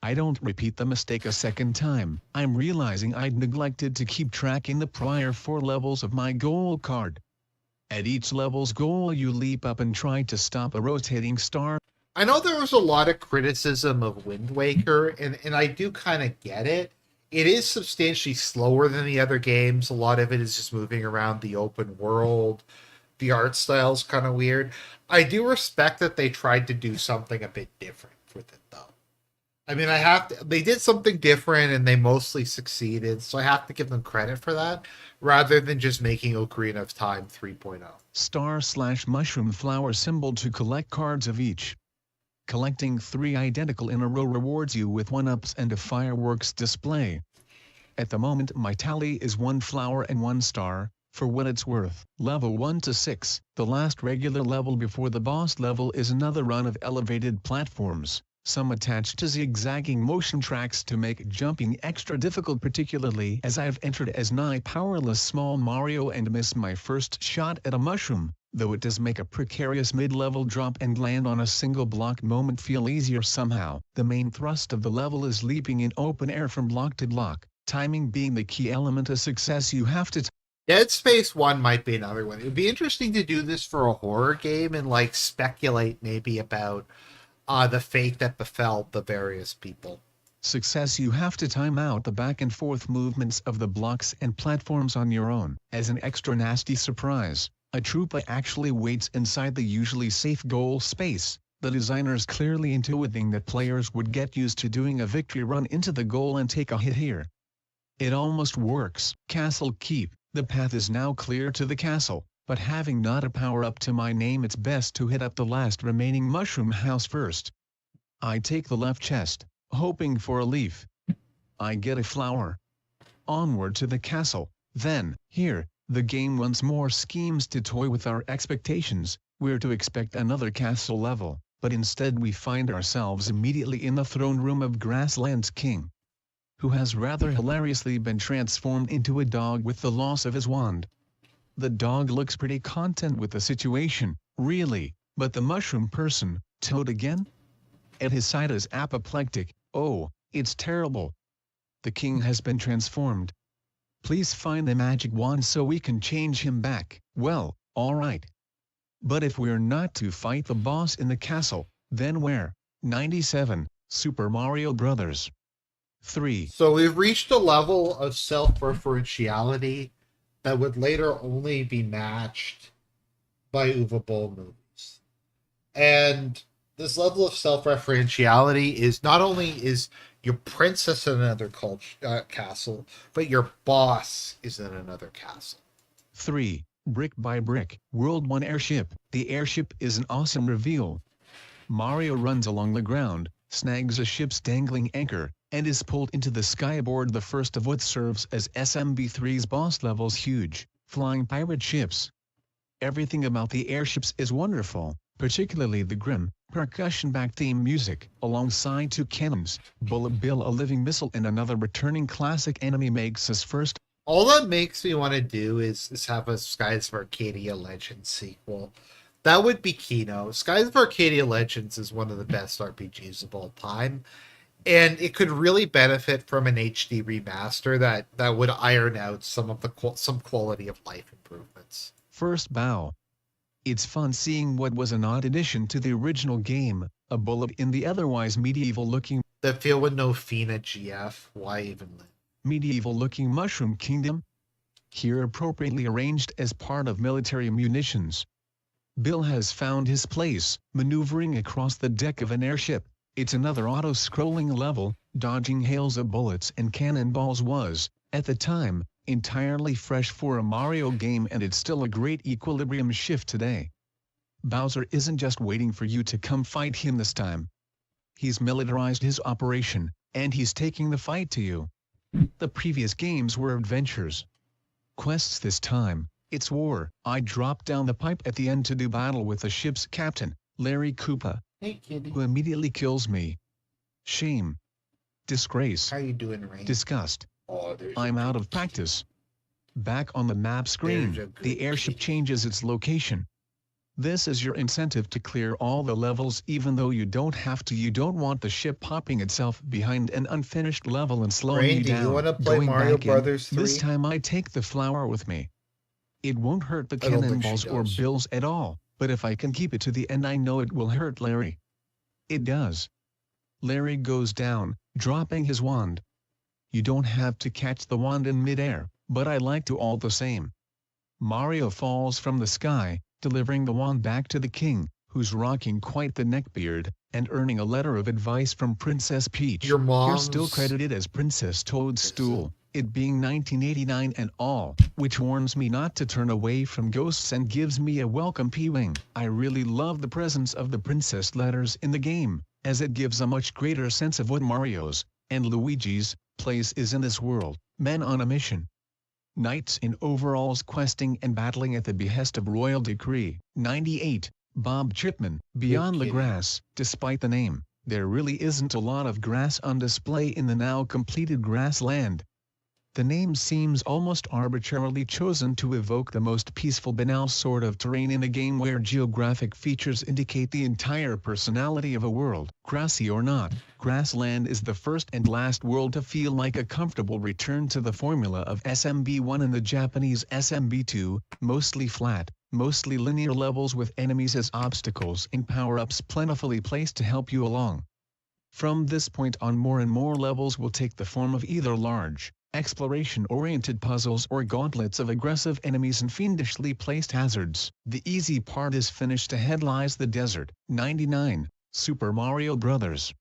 [SPEAKER 3] I don't repeat the mistake a second time. I'm realizing I'd neglected to keep tracking the prior 4 levels of my goal card. At each level's goal you leap up and try to stop a rotating star.
[SPEAKER 1] I know there was a lot of criticism of Wind Waker, and I do kind of get it. It is substantially slower than the other games. A lot of it is just moving around the open world. The art style's kind of weird. I do respect that they tried to do something a bit different with it, though. I mean, they did something different and they mostly succeeded, so I have to give them credit for that, rather than just making Ocarina of Time 3.0.
[SPEAKER 3] Star/mushroom flower symbol to collect cards of each. Collecting 3 identical in a row rewards you with 1-ups and a fireworks display. At the moment my tally is 1 flower and 1 star, for what it's worth. Level 1 to 6, the last regular level before the boss level, is another run of elevated platforms, some attached to zigzagging motion tracks to make jumping extra difficult, particularly as I've entered as nigh powerless small Mario and missed my first shot at a mushroom, though it does make a precarious mid-level drop and land on a single block moment feel easier somehow. The main thrust of the level is leaping in open air from block to block, timing being the key element of success. You have to
[SPEAKER 1] Dead Space 1 might be another one. It would be interesting to do this for a horror game and like speculate maybe about the fate that befell the various people.
[SPEAKER 3] You have to time out the back and forth movements of the blocks and platforms on your own. As an extra nasty surprise, a troopa actually waits inside the usually safe goal space, the designers clearly intuiting that players would get used to doing a victory run into the goal and take a hit here. It almost works. Castle Keep. The path is now clear to the castle, but having not a power-up to my name, it's best to hit up the last remaining mushroom house first. I take the left chest, hoping for a leaf. I get a flower. Onward to the castle. Then, here, the game once more schemes to toy with our expectations. We're to expect another castle level, but instead we find ourselves immediately in the throne room of Grassland's king, who has rather hilariously been transformed into a dog with the loss of his wand. The dog looks pretty content with the situation, really, but the mushroom person, Toad again? At his side is apoplectic. Oh, it's terrible. The king has been transformed. Please find the magic wand so we can change him back. Well, alright. But if we're not to fight the boss in the castle, then where? 97, Super Mario Bros. 3.
[SPEAKER 1] So we've reached a level of self-referentiality that would later only be matched by Uwe Boll movies. And this level of self-referentiality is not only is your princess in another castle, but your boss is in another castle.
[SPEAKER 3] 3. Brick by Brick, World 1 Airship. The airship is an awesome reveal. Mario runs along the ground, snags a ship's dangling anchor, and is pulled into the sky aboard the first of what serves as SMB3's boss level's huge, flying pirate ships. Everything about the airships is wonderful, particularly the grim, percussion-backed theme music, alongside 2 cannons, Bullet Bill a living missile and another returning classic enemy makes his first.
[SPEAKER 1] All that makes me want to do is have a Skies of Arcadia Legends sequel. That would be Kino. Skies of Arcadia Legends is one of the best RPGs of all time, and it could really benefit from an HD remaster that would iron out some of the some quality of life improvements.
[SPEAKER 3] First bow. It's fun seeing what was an odd addition to the original game, a bullet in the otherwise medieval-looking
[SPEAKER 1] That feel with no Fina GF. Why even live?
[SPEAKER 3] medieval-looking Mushroom Kingdom, here appropriately arranged as part of military munitions. Bill has found his place, maneuvering across the deck of an airship. It's another auto-scrolling level. Dodging hails of bullets and cannonballs was, at the time, entirely fresh for a Mario game, and it's still a great equilibrium shift today. Bowser isn't just waiting for you to come fight him this time. He's militarized his operation, and he's taking the fight to you. The previous games were adventures. Quests this time, it's war. I drop down the pipe at the end to do battle with the ship's captain, Larry Koopa,
[SPEAKER 1] Hey, kitty.
[SPEAKER 3] who immediately kills me. Shame. Disgrace.
[SPEAKER 1] How you doing, Rain?
[SPEAKER 3] Disgust.
[SPEAKER 1] Oh, there's
[SPEAKER 3] I'm
[SPEAKER 1] a
[SPEAKER 3] out
[SPEAKER 1] good
[SPEAKER 3] of practice. Back on the map screen,
[SPEAKER 1] There's a good
[SPEAKER 3] the airship
[SPEAKER 1] kid.
[SPEAKER 3] changes its location. This is your incentive to clear all the levels even though you don't have to. You don't want the ship popping itself behind an unfinished level and slowing
[SPEAKER 1] Rain,
[SPEAKER 3] you
[SPEAKER 1] do
[SPEAKER 3] down.
[SPEAKER 1] you want to play
[SPEAKER 3] Going
[SPEAKER 1] Mario
[SPEAKER 3] back in,
[SPEAKER 1] Brothers 3?
[SPEAKER 3] This time I take the flower with me. It won't hurt the
[SPEAKER 1] I don't think she
[SPEAKER 3] cannonballs or
[SPEAKER 1] does.
[SPEAKER 3] bills at all, but if I can keep it to the end I know it will hurt Larry. It does. Larry goes down, dropping his wand. You don't have to catch the wand in midair, but I like to all the same. Mario falls from the sky, delivering the wand back to the king, who's rocking quite the neckbeard, and earning a letter of advice from Princess Peach.
[SPEAKER 1] Your
[SPEAKER 3] You're
[SPEAKER 1] mom's...
[SPEAKER 3] still credited as Princess Toadstool, it being 1989 and all, which warns me not to turn away from ghosts and gives me a welcome P-Wing. I really love the presence of the princess letters in the game, as it gives a much greater sense of what Mario's, and Luigi's, place is in this world. Men on a mission. Knights in overalls questing and battling at the behest of royal decree. 98. Bob Chipman. Beyond the
[SPEAKER 1] kidding.
[SPEAKER 3] grass. Despite the name, there really isn't a lot of grass on display in the now completed grassland. The name seems almost arbitrarily chosen to evoke the most peaceful banal sort of terrain in a game where geographic features indicate the entire personality of a world. Grassy or not, Grassland is the first and last world to feel like a comfortable return to the formula of SMB1 and the Japanese SMB2, mostly flat, mostly linear levels with enemies as obstacles and power-ups plentifully placed to help you along. From this point on, more and more levels will take the form of either large, exploration-oriented puzzles or gauntlets of aggressive enemies and fiendishly placed hazards. The easy part is finished. Ahead lies the desert. 99. Super Mario Bros.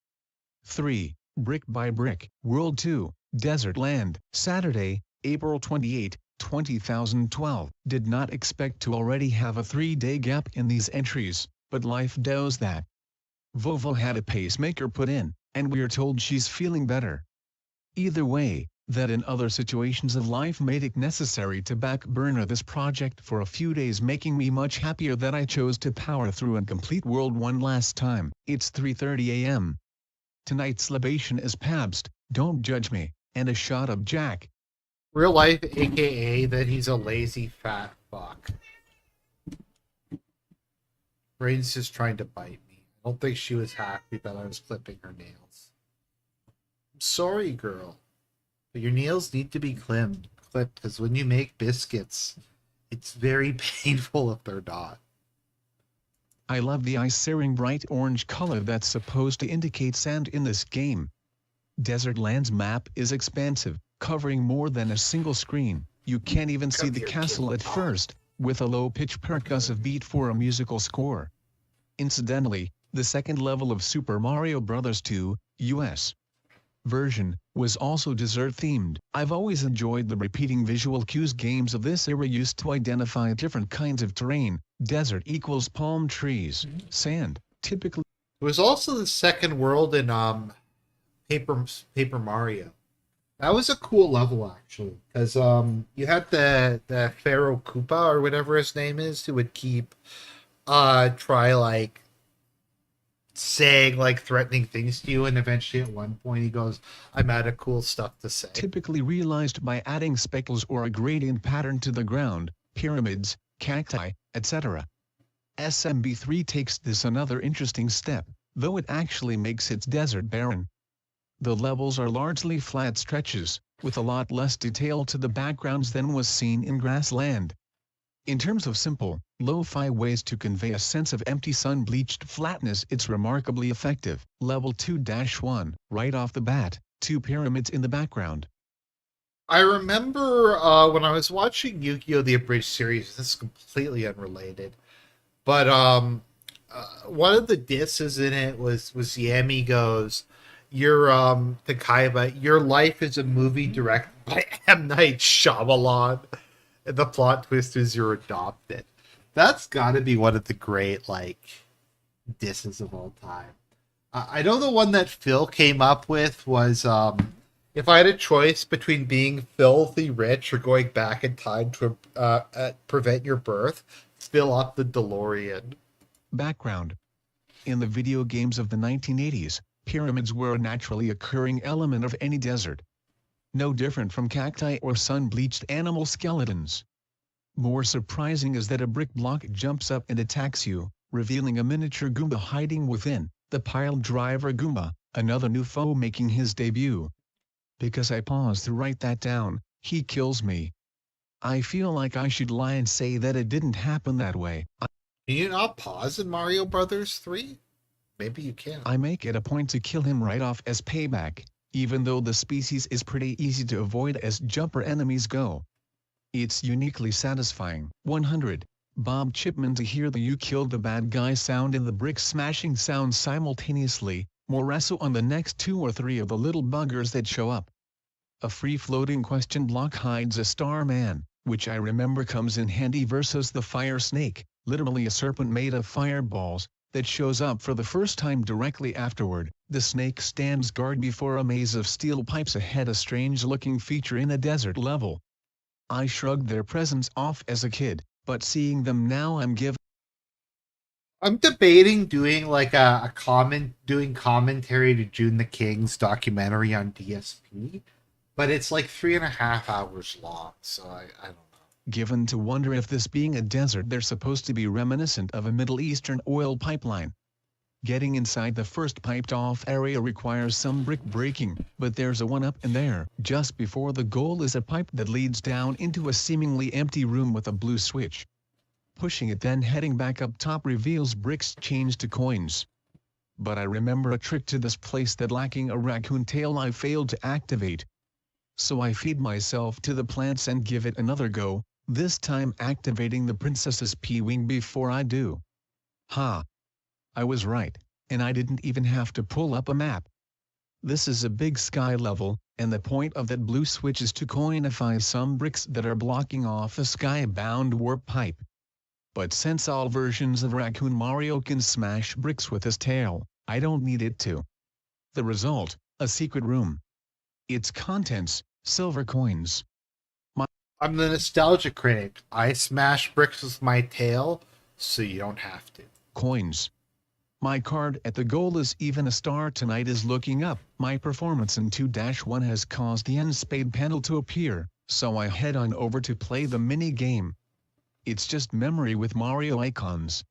[SPEAKER 3] 3. Brick by Brick, World 2, Desert Land. Saturday, April 28, 2012. Did not expect to already have a 3-day gap in these entries, but life does that. Vovo had a pacemaker put in, and we're told she's feeling better. Either way, that in other situations of life made it necessary to back burner this project for a few days, making me much happier that I chose to power through and complete World 1 last time. It's 3:30 a.m. Tonight's libation is Pabst, don't judge me, and a shot of Jack.
[SPEAKER 1] Real life, aka that he's a lazy fat Fuck. Brain's just trying to bite me. I don't think she was happy that I was clipping her nails. I'm sorry, girl. But your nails need to be clipped because when you make biscuits, it's very painful if they're not.
[SPEAKER 3] I love the eye-searing bright orange color that's supposed to indicate sand in this game. Desert Land's map is expansive, covering more than a single screen. You can't even see the castle at first, with a low-pitched percussive beat for a musical score. Incidentally, the second level of Super Mario Bros. 2, US version, was also desert-themed. I've always enjoyed the repeating visual cues games of this era used to identify different kinds of terrain. Desert equals palm trees, sand, typically.
[SPEAKER 1] It was also the second world in Paper Mario. That was a cool level actually, because you had the Pharaoh Koopa or whatever his name is, who would keep try like saying like threatening things to you, and eventually at one point he goes, "I'm out of cool stuff to say."
[SPEAKER 3] Typically realized by adding speckles or a gradient pattern to the ground, pyramids, cacti, etc. SMB3 takes this another interesting step, though it actually makes its desert barren. The levels are largely flat stretches, with a lot less detail to the backgrounds than was seen in Grassland. In terms of simple, lo-fi ways to convey a sense of empty sun-bleached flatness, it's remarkably effective. Level 2-1, right off the bat, 2 pyramids in the background.
[SPEAKER 1] I remember when I was watching Yu-Gi-Oh! The Abridged series, this is completely unrelated, but one of the disses in it was Yami goes, "Your to Kaiba, your life is a movie directed by M. Night Shyamalan, and the plot twist is you're adopted." That's got to be one of the great like disses of all time. I know the one that Phil came up with was if I had a choice between being filthy rich or going back in time to prevent your birth, fill up the DeLorean.
[SPEAKER 3] Background. In the video games of the 1980s, pyramids were a naturally occurring element of any desert. No different from cacti or sun-bleached animal skeletons. More surprising is that a brick block jumps up and attacks you, revealing a miniature Goomba hiding within, the pile driver Goomba, another new foe making his debut. Because I paused to write that down, he kills me. I feel like I should lie and say that it didn't happen that way.
[SPEAKER 1] Can you not pause in Mario Brothers 3? Maybe you can.
[SPEAKER 3] I make it a point to kill him right off as payback, even though the species is pretty easy to avoid as jumper enemies go. It's uniquely satisfying. 100. Bob Chipman to hear the "you killed the bad guy" sound and the brick smashing sound simultaneously, more so on the next 2 or 3 of the little buggers that show up. A free-floating question block hides a Starman, which I remember comes in handy versus the fire snake, literally a serpent made of fireballs, that shows up for the first time directly afterward. The snake stands guard before a maze of steel pipes ahead, a strange-looking feature in a desert level. I shrugged their presence off as a kid, but seeing them now I'm
[SPEAKER 1] debating doing like doing commentary to June the King's documentary on DSP, but it's like 3.5 hours long, so I don't know.
[SPEAKER 3] given to wonder if this being a desert they're supposed to be reminiscent of a Middle Eastern oil pipeline. Getting inside the first piped-off area requires some brick breaking, but there's a one-up in there. Just before the goal is a pipe that leads down into a seemingly empty room with a blue switch. Pushing it, then heading back up top reveals bricks changed to coins. But I remember a trick to this place that, lacking a raccoon tail, I failed to activate. So I feed myself to the plants and give it another go, this time activating the princess's P-wing before I do. Ha! I was right, and I didn't even have to pull up a map. This is a big sky level, and the point of that blue switch is to coinify some bricks that are blocking off a sky-bound warp pipe. But since all versions of Raccoon Mario can smash bricks with his tail, I don't need it to. The result, a secret room. Its contents, silver coins.
[SPEAKER 1] I'm the nostalgia critic. I smash bricks with my tail, so you don't have to.
[SPEAKER 3] Coins. My card at the goal is even a star tonight is looking up. My performance in 2-1 has caused the end spade panel to appear, so I head on over to play the mini game. It's just memory with Mario icons.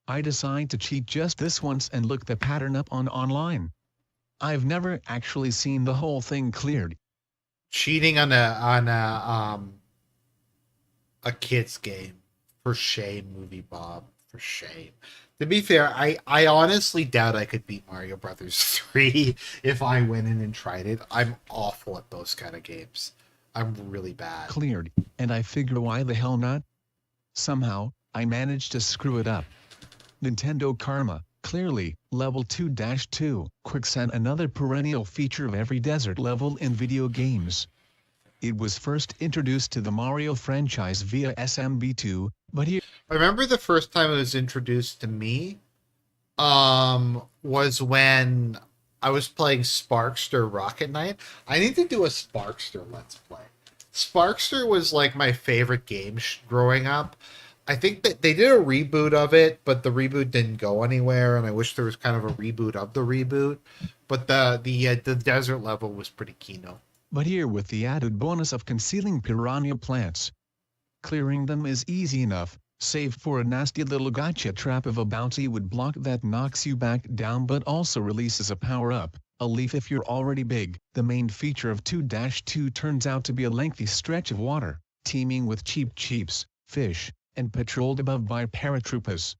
[SPEAKER 3] I decide to cheat just this once and look the pattern up on online. I've never actually seen the whole thing cleared.
[SPEAKER 1] Cheating on a kid's game. For shame, movie Bob. For shame. To be fair, I honestly doubt I could beat Mario Brothers 3 if I went in and tried it. I'm awful at those kind of games. I'm really bad.
[SPEAKER 3] Cleared, and I figure why the hell not? Somehow, I managed to screw it up. Nintendo Karma, clearly, level 2-2, quicksand, another perennial feature of every desert level in video games. It was first introduced to the Mario franchise via SMB2, but here
[SPEAKER 1] I remember the first time it was introduced to me was when I was playing Sparkster Rocket Knight. I need to do a Sparkster Let's Play. Sparkster was like my favorite game growing up. I think that they did a reboot of it, but the reboot didn't go anywhere, and I wish there was kind of a reboot of the reboot. But the desert level was pretty keynote.
[SPEAKER 3] But here with the added bonus of concealing piranha plants. Clearing them is easy enough, save for a nasty little gotcha trap of a bouncy wood block that knocks you back down but also releases a power-up, a leaf if you're already big. The main feature of 2-2 turns out to be a lengthy stretch of water, teeming with cheeps, fish, and patrolled above by paratroopers.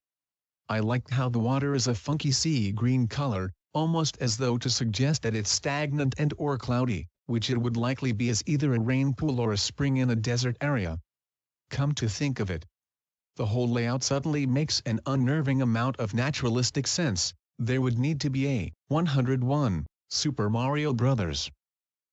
[SPEAKER 3] I like how the water is a funky sea green color, almost as though to suggest that it's stagnant and or cloudy, which it would likely be as either a rain pool or a spring in a desert area. Come to think of it, the whole layout suddenly makes an unnerving amount of naturalistic sense. There would need to be a 101 Super Mario Bros.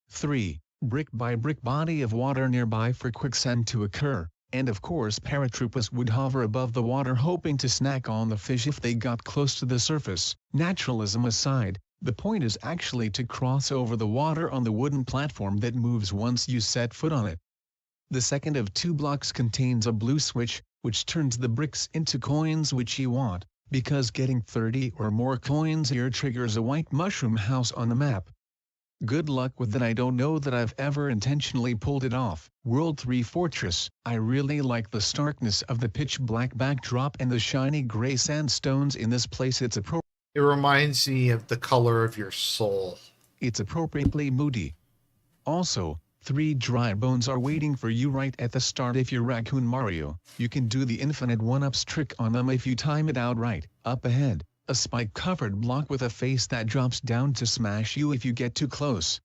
[SPEAKER 3] 3 brick-by-brick body of water nearby for quicksand to occur, and of course paratroopers would hover above the water hoping to snack on the fish if they got close to the surface. Naturalism aside, the point is actually to cross over the water on the wooden platform that moves once you set foot on it. The second of 2 blocks contains a blue switch, which turns the bricks into coins which you want, because getting 30 or more coins here triggers a white mushroom house on the map. Good luck with that. I don't know that I've ever intentionally pulled it off. World 3 Fortress. I really like the starkness of the pitch black backdrop and the shiny gray sandstones in this place. It
[SPEAKER 1] reminds me of the color of your soul.
[SPEAKER 3] It's appropriately moody. Also, 3 dry bones are waiting for you right at the start. If you're Raccoon Mario, you can do the infinite one-ups trick on them if you time it out right. Up ahead, a spike-covered block with a face that drops down to smash you if you get too close.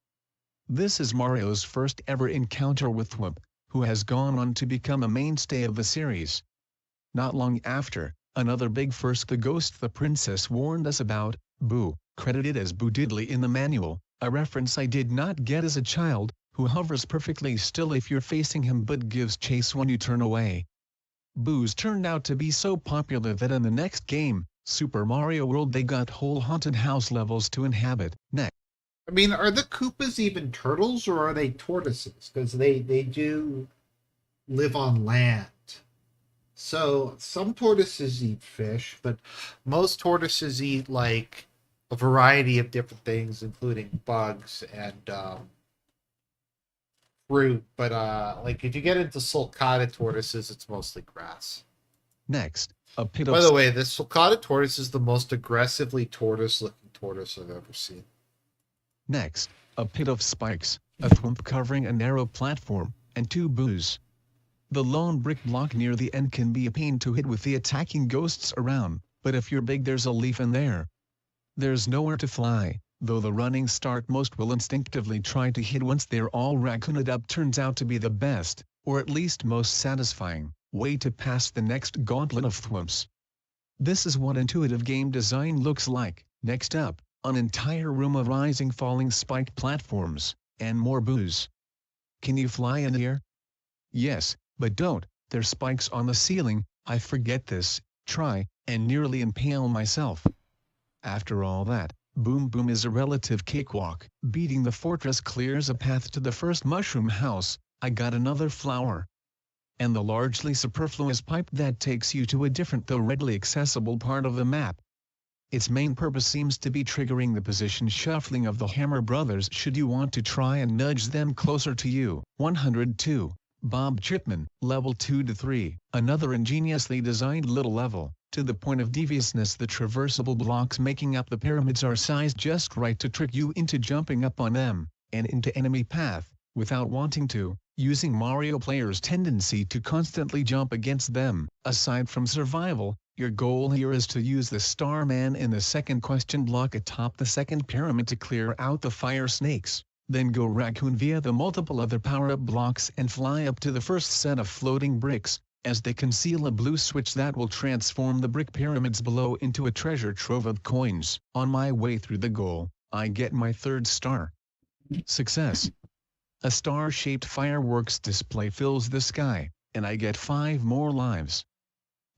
[SPEAKER 3] This is Mario's first ever encounter with Thwomp, who has gone on to become a mainstay of the series. Not long after, another big first, the ghost the princess warned us about, Boo, credited as Boo Diddley in the manual, a reference I did not get as a child, who hovers perfectly still if you're facing him but gives chase when you turn away. Boos turned out to be so popular that in the next game, Super Mario World, they got whole haunted house levels to inhabit. Next.
[SPEAKER 1] I mean, are the Koopas even turtles or are they tortoises? Because they do live on land. So some tortoises eat fish, but most tortoises eat like a variety of different things, including bugs and fruit. But like if you get into sulcata tortoises, it's mostly grass.
[SPEAKER 3] Next, a pit of...
[SPEAKER 1] By the way, the sulcata tortoise is the most aggressively tortoise-looking tortoise I've ever seen.
[SPEAKER 3] Next, a pit of spikes, a Thwomp covering a narrow platform, and 2 Boos. The lone brick block near the end can be a pain to hit with the attacking ghosts around, but if you're big there's a leaf in there. There's nowhere to fly, though the running start most will instinctively try to hit once they're all raccooned up turns out to be the best, or at least most satisfying, way to pass the next gauntlet of Thwomps. This is what intuitive game design looks like. Next up, an entire room of rising falling spiked platforms, and more Boos. Can you fly in the air? Yes, but don't, there's spikes on the ceiling. I forget this, try, and nearly impale myself. After all that, Boom Boom is a relative cakewalk. Beating the fortress clears a path to the first mushroom house. I got another flower. And the largely superfluous pipe that takes you to a different though readily accessible part of the map. Its main purpose seems to be triggering the position shuffling of the Hammer Brothers should you want to try and nudge them closer to you. 102. Bob Chipman, level 2 to 3, another ingeniously designed little level, to the point of deviousness. The traversable blocks making up the pyramids are sized just right to trick you into jumping up on them, and into enemy path, without wanting to, using Mario players' tendency to constantly jump against them. Aside from survival, your goal here is to use the Starman in the second question block atop the second pyramid to clear out the fire snakes. Then go raccoon via the multiple other power-up blocks and fly up to the first set of floating bricks, as they conceal a blue switch that will transform the brick pyramids below into a treasure trove of coins. On my way through the goal, I get my third star. Success. A star-shaped fireworks display fills the sky, and I get 5 more lives.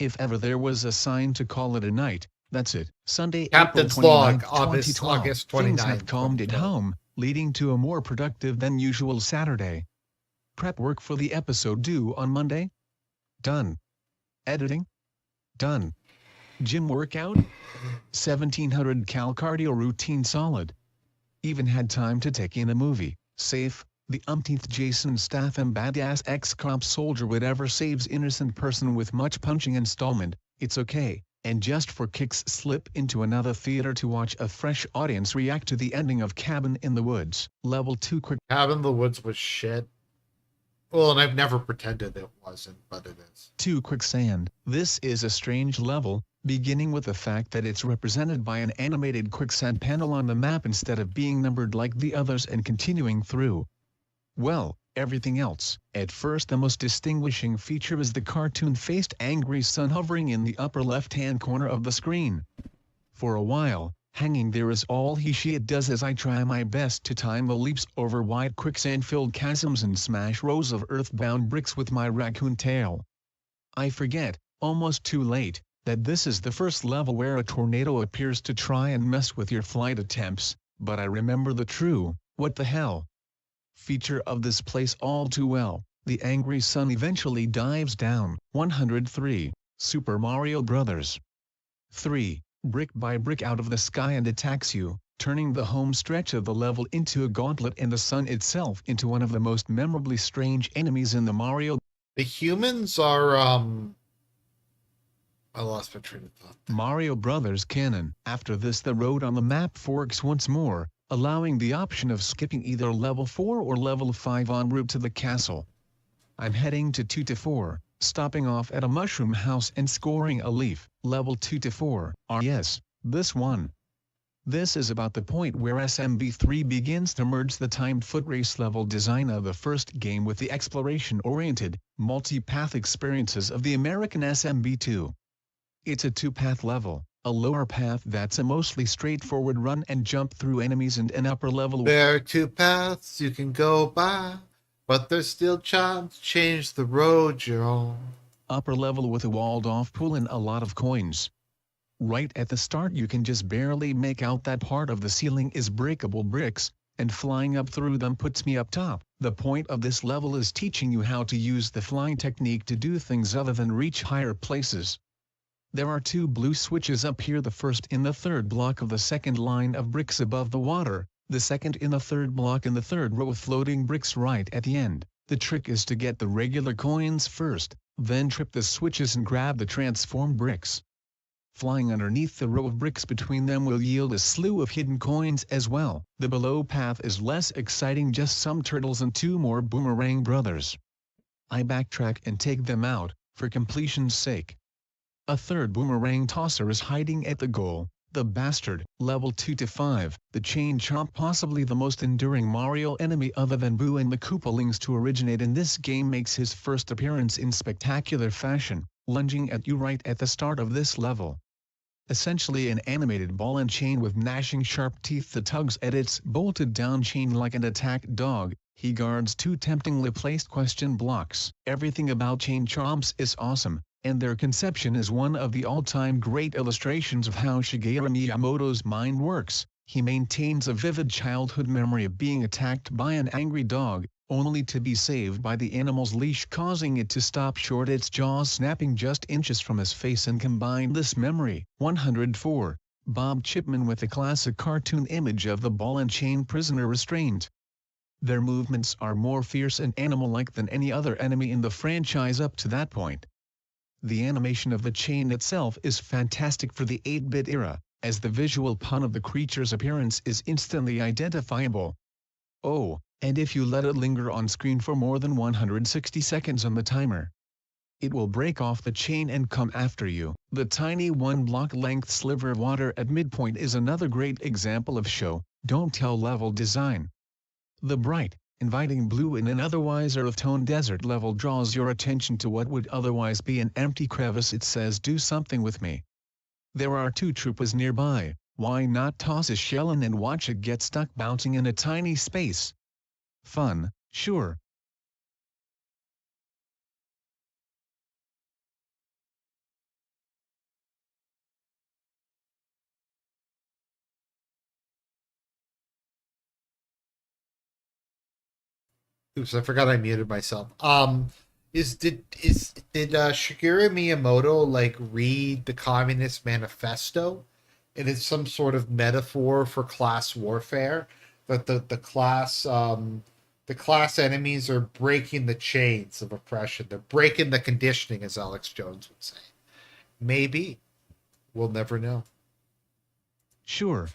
[SPEAKER 3] If ever there was a sign to call it a night, that's it. Sunday,
[SPEAKER 1] Captain's
[SPEAKER 3] April 29th,
[SPEAKER 1] log, August
[SPEAKER 3] 2012.
[SPEAKER 1] 29th,
[SPEAKER 3] Things have calmed at
[SPEAKER 1] 2012.
[SPEAKER 3] home, leading to a more productive than usual Saturday. Prep work for the episode due on Monday? Done. Editing? Done. Gym workout? 1700 cal cardio routine solid. Even had time to take in a movie, Safe, the umpteenth Jason Statham badass ex-cop soldier whatever saves innocent person with much punching installment. It's okay, and just for kicks slip into another theater to watch a fresh audience react to the ending of Cabin in the Woods. Level 2 quick.
[SPEAKER 1] Cabin in the Woods was shit. Well, and I've never pretended it wasn't, but it is.
[SPEAKER 3] 2 quicksand. This is a strange level, beginning with the fact that it's represented by an animated quicksand panel on the map instead of being numbered like the others and continuing through. Well, everything else. At first the most distinguishing feature is the cartoon-faced angry sun hovering in the upper left-hand corner of the screen. For a while, hanging there is all it does as I try my best to time the leaps over wide quicksand-filled chasms and smash rows of earthbound bricks with my raccoon tail. I forget, almost too late, that this is the first level where a tornado appears to try and mess with your flight attempts, but I remember the true, what the hell, feature of this place all too well. The angry sun eventually dives down. 103. Super Mario Bros. 3. Brick by brick out of the sky and attacks you, turning the home stretch of the level into a gauntlet and the sun itself into one of the most memorably strange enemies in the Mario.
[SPEAKER 1] The humans are, I lost my train of thought.
[SPEAKER 3] Mario Brothers canon. After this the road on the map forks once more, allowing the option of skipping either level 4 or level 5 en route to the castle. I'm heading to 2 to 4, stopping off at a mushroom house and scoring a leaf. Level 2 to 4. Yes, this one. This is about the point where SMB3 begins to merge the timed foot race level design of the first game with the exploration-oriented, multi-path experiences of the American SMB2. It's a 2-path level, a lower path that's a mostly straightforward run and jump through enemies and an upper level.
[SPEAKER 1] There are 2 paths you can go by, but there's still time to change the road you're on.
[SPEAKER 3] Upper level with a walled-off pool and a lot of coins. Right at the start you can just barely make out that part of the ceiling is breakable bricks, and flying up through them puts me up top. The point of this level is teaching you how to use the flying technique to do things other than reach higher places. There are 2 blue switches up here, the first in the third block of the second line of bricks above the water, the second in the third block in the third row of floating bricks right at the end. The trick is to get the regular coins first, then trip the switches and grab the transformed bricks. Flying underneath the row of bricks between them will yield a slew of hidden coins as well. The below path is less exciting, just some turtles and 2 more boomerang brothers. I backtrack and take them out, for completion's sake. A third boomerang tosser is hiding at the goal, the bastard. Level 2 to 5, the Chain Chomp, possibly the most enduring Mario enemy other than Boo and the Koopalings to originate in this game, makes his first appearance in spectacular fashion, lunging at you right at the start of this level. Essentially an animated ball and chain with gnashing sharp teeth that tugs at its bolted down chain like an attacked dog. He guards 2 temptingly placed question blocks. Everything about Chain Chomps is awesome, and their conception is one of the all-time great illustrations of how Shigeru Miyamoto's mind works. He maintains a vivid childhood memory of being attacked by an angry dog, only to be saved by the animal's leash, causing it to stop short, its jaws snapping just inches from his face, and combine this memory. 104. Bob Chipman with a classic cartoon image of the ball and chain prisoner restrained. Their movements are more fierce and animal-like than any other enemy in the franchise up to that point. The animation of the chain itself is fantastic for the 8-bit era, as the visual pun of the creature's appearance is instantly identifiable. Oh, and if you let it linger on screen for more than 160 seconds on the timer, it will break off the chain and come after you. The tiny one-block-length sliver of water at midpoint is another great example of show, don't tell level design. The bright, inviting blue in an otherwise earth-toned desert level draws your attention to what would otherwise be an empty crevice. It says, "Do something with me." There are 2 troopers nearby, why not toss a shell in and watch it get stuck bouncing in a tiny space? Fun, sure.
[SPEAKER 1] Oops, I forgot I muted myself. Did Shigeru Miyamoto like read the Communist Manifesto? And it's some sort of metaphor for class warfare. That the class enemies are breaking the chains of oppression. They're breaking the conditioning, as Alex Jones would say. Maybe. We'll never know.
[SPEAKER 3] Sure.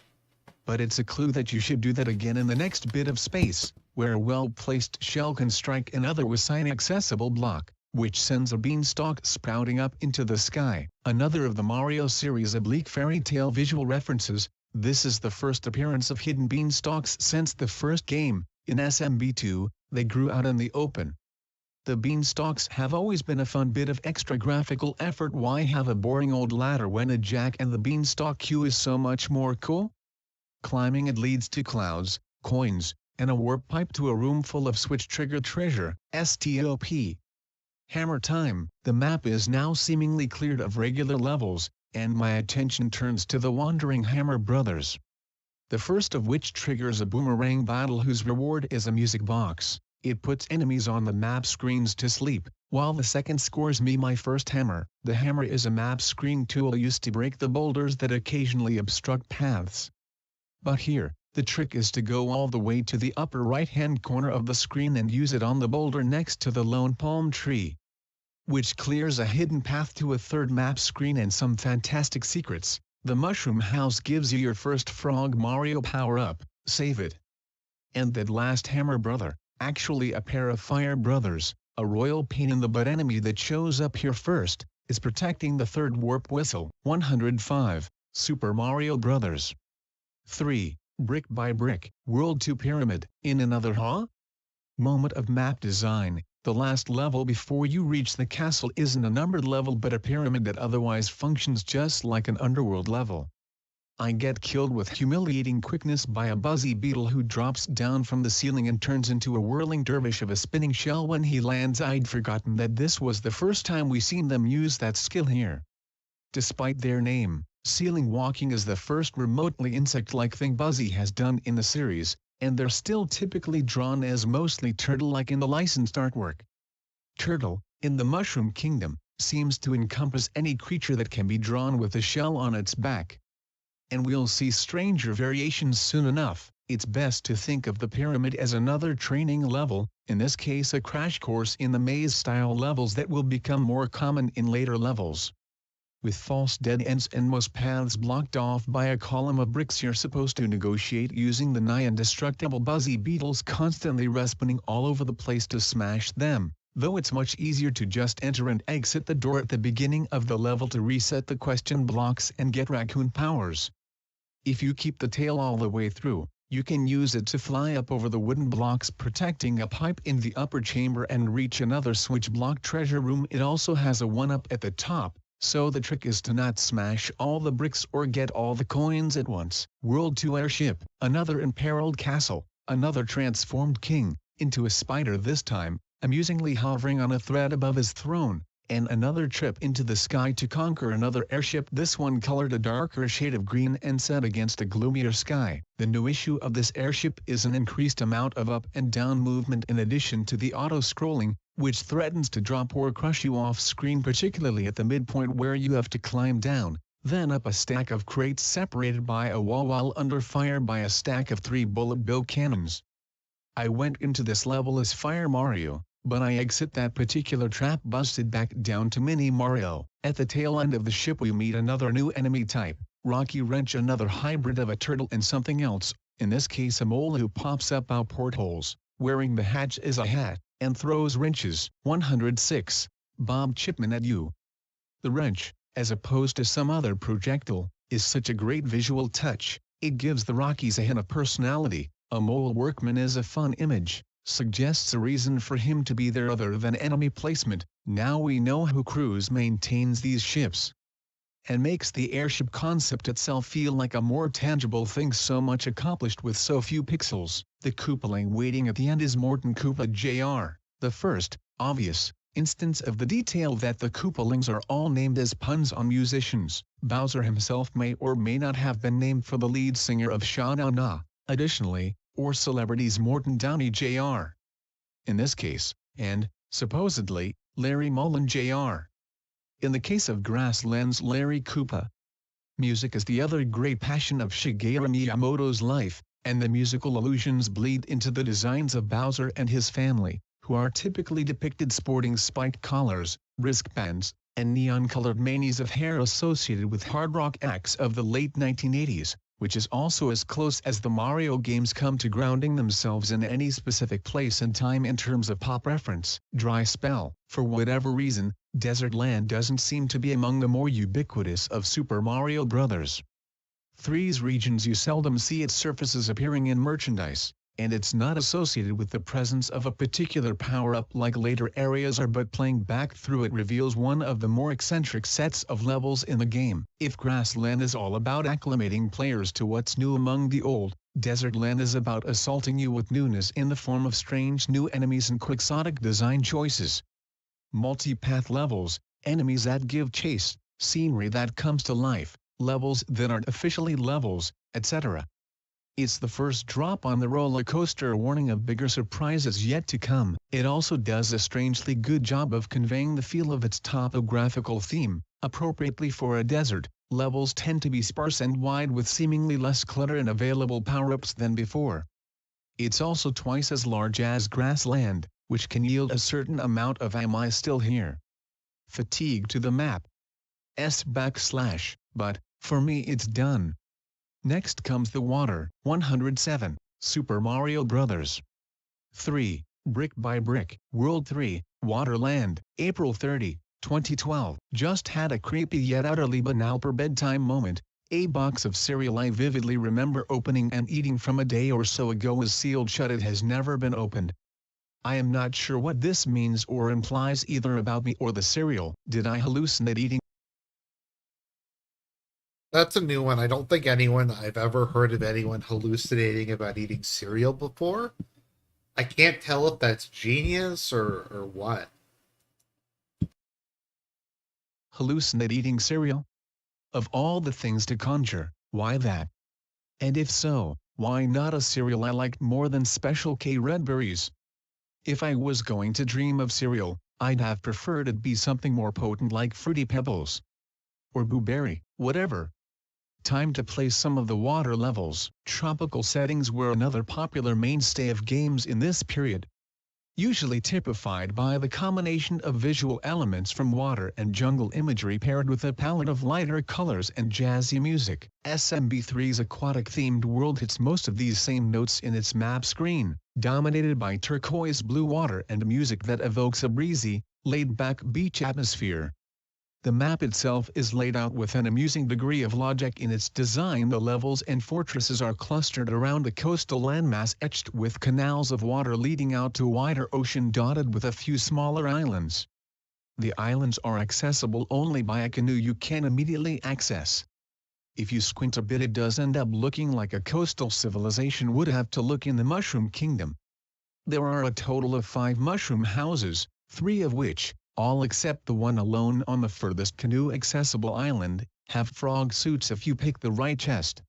[SPEAKER 3] But it's a clue that you should do that again in the next bit of space, where a well-placed shell can strike another Wissine-accessible block, which sends a beanstalk sprouting up into the sky. Another of the Mario series' oblique fairy tale visual references, this is the first appearance of hidden beanstalks since the first game. In SMB2, they grew out in the open. The beanstalks have always been a fun bit of extra graphical effort. Why have a boring old ladder when a jack and the beanstalk queue is so much more cool? Climbing it leads to clouds, coins, and a warp pipe to a room full of switch-triggered treasure. Stop. Hammer time. The map is now seemingly cleared of regular levels, and my attention turns to the wandering Hammer brothers. The first of which triggers a boomerang battle whose reward is a music box. It puts enemies on the map screens to sleep, while the second scores me my first hammer. The hammer is a map screen tool used to break the boulders that occasionally obstruct paths. But here, the trick is to go all the way to the upper right-hand corner of the screen and use it on the boulder next to the lone palm tree, which clears a hidden path to a third map screen and some fantastic secrets. The Mushroom House gives you your first Frog Mario power-up, save it. And that last Hammer brother, actually a pair of Fire brothers, a royal pain-in-the-butt enemy that shows up here first, is protecting the third warp whistle. 105, Super Mario Brothers. 3. Brick by Brick, World 2 Pyramid. In another moment of map design, the last level before you reach the castle isn't a numbered level but a pyramid that otherwise functions just like an underworld level. I get killed with humiliating quickness by a buzzy beetle who drops down from the ceiling and turns into a whirling dervish of a spinning shell when he lands. I'd forgotten that this was the first time we seen them use that skill here. Despite their name, ceiling walking is the first remotely insect-like thing Buzzy has done in the series, and they're still typically drawn as mostly turtle-like in the licensed artwork. Turtle, in the Mushroom Kingdom, seems to encompass any creature that can be drawn with a shell on its back. And we'll see stranger variations soon enough. It's best to think of the pyramid as another training level, in this case a crash course in the maze-style levels that will become more common in later levels. With false dead ends and most paths blocked off by a column of bricks, you're supposed to negotiate using the nigh indestructible buzzy beetles constantly respawning all over the place to smash them, though it's much easier to just enter and exit the door at the beginning of the level to reset the question blocks and get raccoon powers. If you keep the tail all the way through, you can use it to fly up over the wooden blocks protecting a pipe in the upper chamber and reach another switch block treasure room. It also has a one-up at the top, so the trick is to not smash all the bricks or get all the coins at once. World 2 Airship, another imperiled castle, another transformed king, into a spider this time, amusingly hovering on a thread above his throne, and another trip into the sky to conquer another airship, this one colored a darker shade of green and set against a gloomier sky. The new issue of this airship is an increased amount of up and down movement in addition to the auto-scrolling, which threatens to drop or crush you off screen, particularly at the midpoint where you have to climb down, then up a stack of crates separated by a wall while under fire by a stack of 3 bullet bill cannons. I went into this level as Fire Mario, but I exit that particular trap busted back down to Mini Mario. At the tail end of the ship we meet another new enemy type, Rocky Wrench, another hybrid of a turtle and something else, in this case a mole who pops up out portholes, wearing the hatch as a hat, and throws wrenches. 106. Bob Chipman at you. The wrench, as opposed to some other projectile, is such a great visual touch. It gives the Rockies a hint of personality. A mole workman is a fun image, suggests a reason for him to be there other than enemy placement. Now we know who crews maintains these ships, and makes the airship concept itself feel like a more tangible thing, so much accomplished with so few pixels. The Koopaling waiting at the end is Morton Koopa Jr., the first, obvious, instance of the detail that the Koopalings are all named as puns on musicians. Bowser himself may or may not have been named for the lead singer of Sha Na Na, additionally, or celebrities Morton Downey Jr. in this case, and, supposedly, Larry Mullen Jr. in the case of Grassland's Larry Koopa. Music is the other great passion of Shigeru Miyamoto's life, and the musical allusions bleed into the designs of Bowser and his family, who are typically depicted sporting spiked collars, wristbands, and neon-colored manis of hair associated with hard rock acts of the late 1980s, which is also as close as the Mario games come to grounding themselves in any specific place and time in terms of pop reference. Dry spell. For whatever reason, Desert Land doesn't seem to be among the more ubiquitous of Super Mario Bros. 3's regions. You seldom see its surfaces appearing in merchandise, and it's not associated with the presence of a particular power-up like later areas are, but playing back through it reveals one of the more eccentric sets of levels in the game. If Grassland is all about acclimating players to what's new among the old, Desert Land is about assaulting you with newness in the form of strange new enemies and quixotic design choices. Multi-path levels, enemies that give chase, scenery that comes to life, levels that aren't officially levels, etc. It's the first drop on the roller coaster, warning of bigger surprises yet to come. It also does a strangely good job of conveying the feel of its topographical theme. Appropriately for a desert, levels tend to be sparse and wide with seemingly less clutter and available power-ups than before. It's also twice as large as Grassland, which can yield a certain amount of "am I still here?" fatigue to the map. But, for me it's done. Next comes the water. 107. Super Mario Bros. 3. Brick by Brick. World 3, Waterland. April 30, 2012. Just had a creepy yet utterly banal per bedtime moment. A box of cereal I vividly remember opening and eating from a day or so ago is sealed shut. It has never been opened. I am not sure what this means or implies either about me or the cereal. Did I hallucinate eating?
[SPEAKER 1] That's a new one. I don't think I've ever heard of anyone hallucinating about eating cereal before. I can't tell if that's genius or what.
[SPEAKER 3] Hallucinate eating cereal? Of all the things to conjure, why that? And if so, why not a cereal I liked more than Special K Red Berries? If I was going to dream of cereal, I'd have preferred it be something more potent like Fruity Pebbles. Or Blueberry, whatever. Time to play some of the water levels. Tropical settings were another popular mainstay of games in this period, usually typified by the combination of visual elements from water and jungle imagery paired with a palette of lighter colors and jazzy music. SMB3's aquatic-themed world hits most of these same notes in its map screen, dominated by turquoise blue water and music that evokes a breezy, laid-back beach atmosphere. The map itself is laid out with an amusing degree of logic in its design. The levels and fortresses are clustered around a coastal landmass etched with canals of water leading out to a wider ocean dotted with a few smaller islands. The islands are accessible only by a canoe you can immediately access. If you squint a bit, it does end up looking like a coastal civilization would have to look in the Mushroom Kingdom. There are a total of 5 mushroom houses, 3 of which, all except the one alone on the furthest canoe-accessible island, have frog suits if you pick the right chest.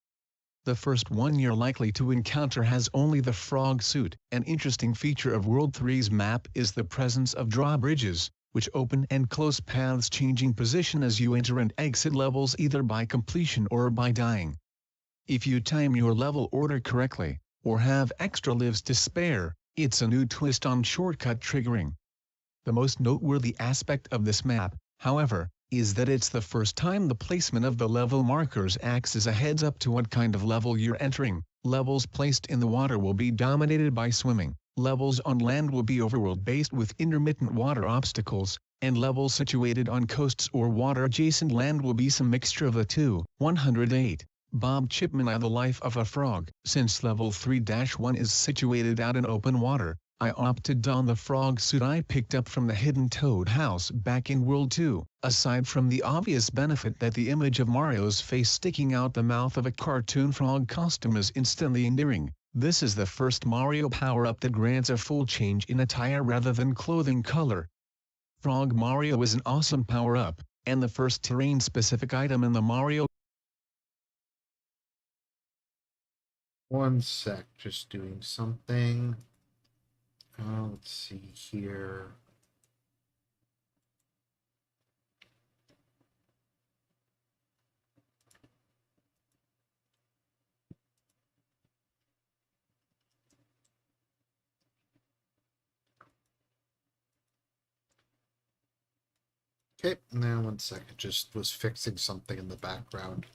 [SPEAKER 3] The first one you're likely to encounter has only the frog suit. An interesting feature of World 3's map is the presence of drawbridges, which open and close paths changing position as you enter and exit levels either by completion or by dying. If you time your level order correctly, or have extra lives to spare. It's a new twist on shortcut triggering. The most noteworthy aspect of this map, however, is that it's the first time the placement of the level markers acts as a heads up to what kind of level you're entering. Levels placed in the water will be dominated by swimming, levels on land will be overworld based with intermittent water obstacles, and levels situated on coasts or water-adjacent land will be some mixture of the two. 108. Bob Chipman. The life of a frog. Since level 3-1 is situated out in open water, I opted on the frog suit I picked up from the hidden Toad house back in World 2. Aside from the obvious benefit that the image of Mario's face sticking out the mouth of a cartoon frog costume is instantly endearing, this is the first Mario power-up that grants a full change in attire rather than clothing color. Frog Mario is an awesome power-up, and the first terrain-specific item in the Mario.
[SPEAKER 1] One sec, just doing something. Let's see here. Okay, now 1 second, just was fixing something in the background.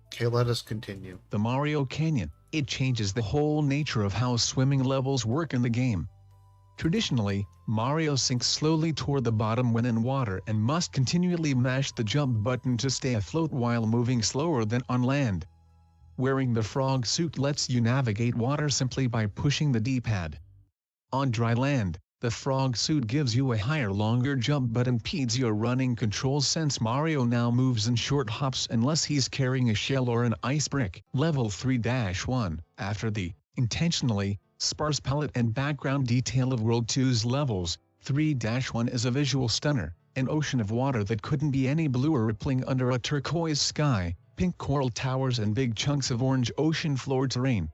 [SPEAKER 1] Okay, let us continue.
[SPEAKER 3] The Mario Canyon. It changes the whole nature of how swimming levels work in the game. Traditionally, Mario sinks slowly toward the bottom when in water and must continually mash the jump button to stay afloat while moving slower than on land. Wearing the frog suit lets you navigate water simply by pushing the D-pad. On dry land, the frog suit gives you a higher, longer jump but impedes your running controls since Mario now moves in short hops unless he's carrying a shell or an ice brick. Level 3-1. After the intentionally sparse palette and background detail of World 2's levels, 3-1 is a visual stunner, an ocean of water that couldn't be any bluer rippling under a turquoise sky, pink coral towers and big chunks of orange ocean floor terrain.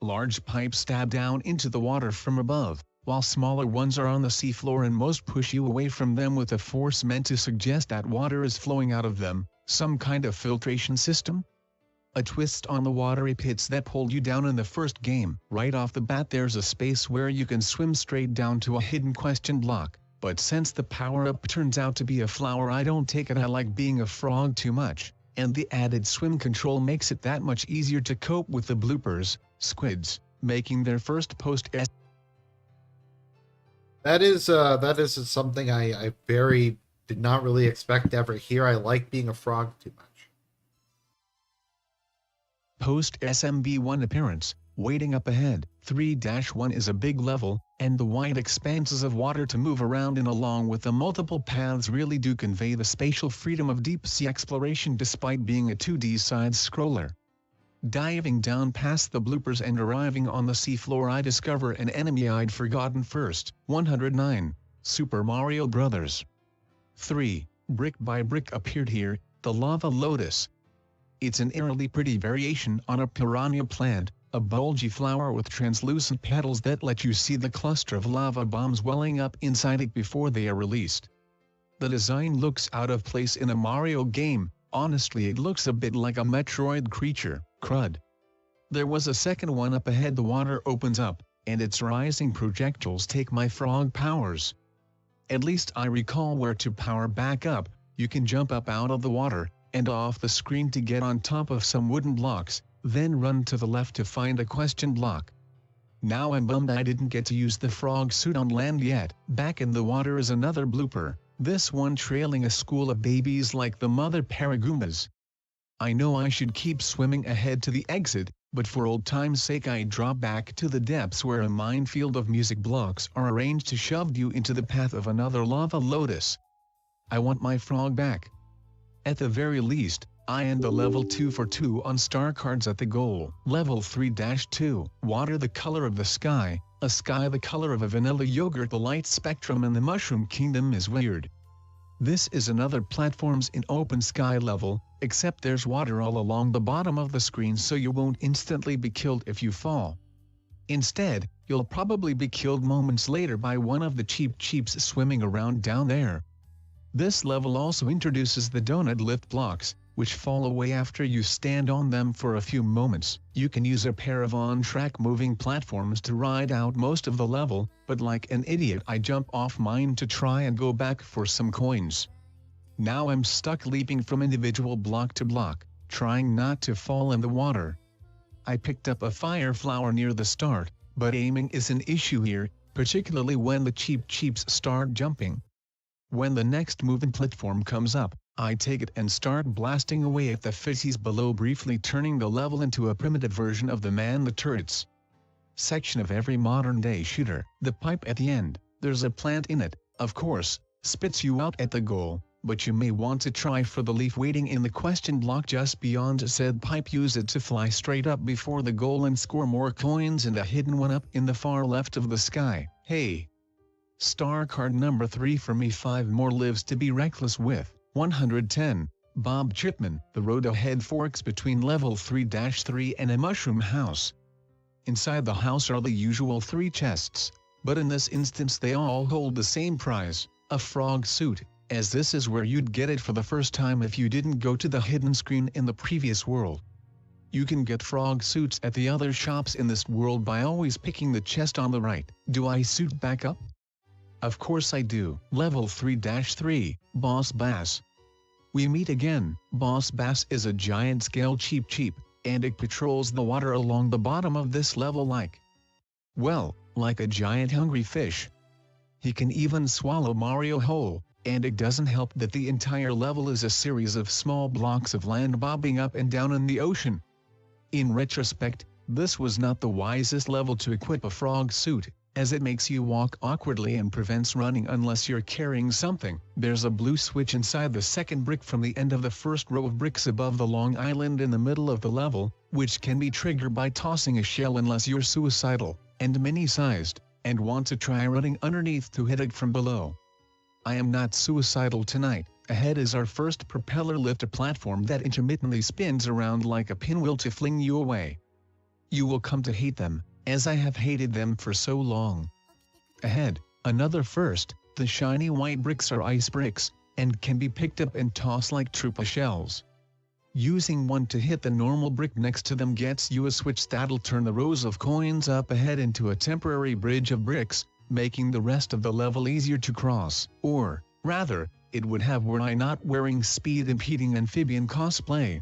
[SPEAKER 3] Large pipes stab down into the water from above, while smaller ones are on the seafloor and most push you away from them with a force meant to suggest that water is flowing out of them, some kind of filtration system? A twist on the watery pits that pulled you down in the first game. Right off the bat there's a space where you can swim straight down to a hidden question block, but since the power-up turns out to be a flower I don't take it I like being a frog too much, and the added swim control makes it that much easier to cope with the bloopers, squids, making their first post-S.
[SPEAKER 1] That is something I very did not really expect to ever hear. I like being a frog too much.
[SPEAKER 3] Post-SMB1 appearance, waiting up ahead. 3-1 is a big level, and the wide expanses of water to move around in along with the multiple paths really do convey the spatial freedom of deep-sea exploration despite being a 2D side-scroller. Diving down past the bloopers and arriving on the seafloor I discover an enemy I'd forgotten first. 109. Super Mario Bros. 3. Brick by brick appeared here, the lava lotus. It's an eerily pretty variation on a piranha plant, a bulgy flower with translucent petals that let you see the cluster of lava bombs welling up inside it before they are released. The design looks out of place in a Mario game, honestly it looks a bit like a Metroid creature. Crud. There was a second one up ahead. The water opens up, and its rising projectiles take my frog powers. At least I recall where to power back up. You can jump up out of the water, and off the screen to get on top of some wooden blocks, then run to the left to find a question block. Now I'm bummed I didn't get to use the frog suit on land yet. Back in the water is another blooper, this one trailing a school of babies like the mother Paragoombas. I know I should keep swimming ahead to the exit, but for old time's sake I drop back to the depths where a minefield of music blocks are arranged to shove you into the path of another lava lotus. I want my frog back. At the very least, I end the level 2 for 2 on star cards at the goal. Level 3-2. Water the color of the sky, a sky the color of a vanilla yogurt. The light spectrum in the Mushroom Kingdom is weird. This is another platforms in open sky level, except there's water all along the bottom of the screen so you won't instantly be killed if you fall. Instead, you'll probably be killed moments later by one of the cheeps swimming around down there. This level also introduces the donut lift blocks, which fall away after you stand on them for a few moments. You can use a pair of on-track moving platforms to ride out most of the level, but like an idiot I jump off mine to try and go back for some coins. Now I'm stuck leaping from individual block to block, trying not to fall in the water. I picked up a fire flower near the start, but aiming is an issue here, particularly when the cheaps start jumping. When the next moving platform comes up, I take it and start blasting away at the fizzies below, briefly turning the level into a primitive version of the man-the-turrets section of every modern-day shooter. The pipe at the end, there's a plant in it, of course, spits you out at the goal, but you may want to try for the leaf waiting in the question block just beyond said pipe. Use it to fly straight up before the goal and score more coins, and a hidden one up in the far left of the sky. Hey! Star card number 3 for me. 5 more lives to be reckless with. 110. Bob Chipman. The road ahead forks between level 3-3 and a mushroom house. Inside the house are the usual 3 chests, but in this instance they all hold the same prize, a frog suit, as this is where you'd get it for the first time if you didn't go to the hidden screen in the previous world. You can get frog suits at the other shops in this world by always picking the chest on the right. Do I suit back up? Of course I do. Level 3-3, Boss Bass. We meet again. Boss Bass is a giant scale cheap, and it patrols the water along the bottom of this level like a giant hungry fish. He can even swallow Mario whole, and it doesn't help that the entire level is a series of small blocks of land bobbing up and down in the ocean. In retrospect, this was not the wisest level to equip a frog suit, as it makes you walk awkwardly and prevents running unless you're carrying something. There's a blue switch inside the second brick from the end of the first row of bricks above the long island in the middle of the level, which can be triggered by tossing a shell unless you're suicidal, and mini-sized, and want to try running underneath to hit it from below. I am not suicidal tonight. Ahead is our first propeller lift, a platform that intermittently spins around like a pinwheel to fling you away. You will come to hate them, as I have hated them for so long. Ahead, another first. The shiny white bricks are ice bricks, and can be picked up and tossed like troopa shells. Using one to hit the normal brick next to them gets you a switch that'll turn the rows of coins up ahead into a temporary bridge of bricks, making the rest of the level easier to cross. Or, rather, it would have were I not wearing speed-impeding amphibian cosplay.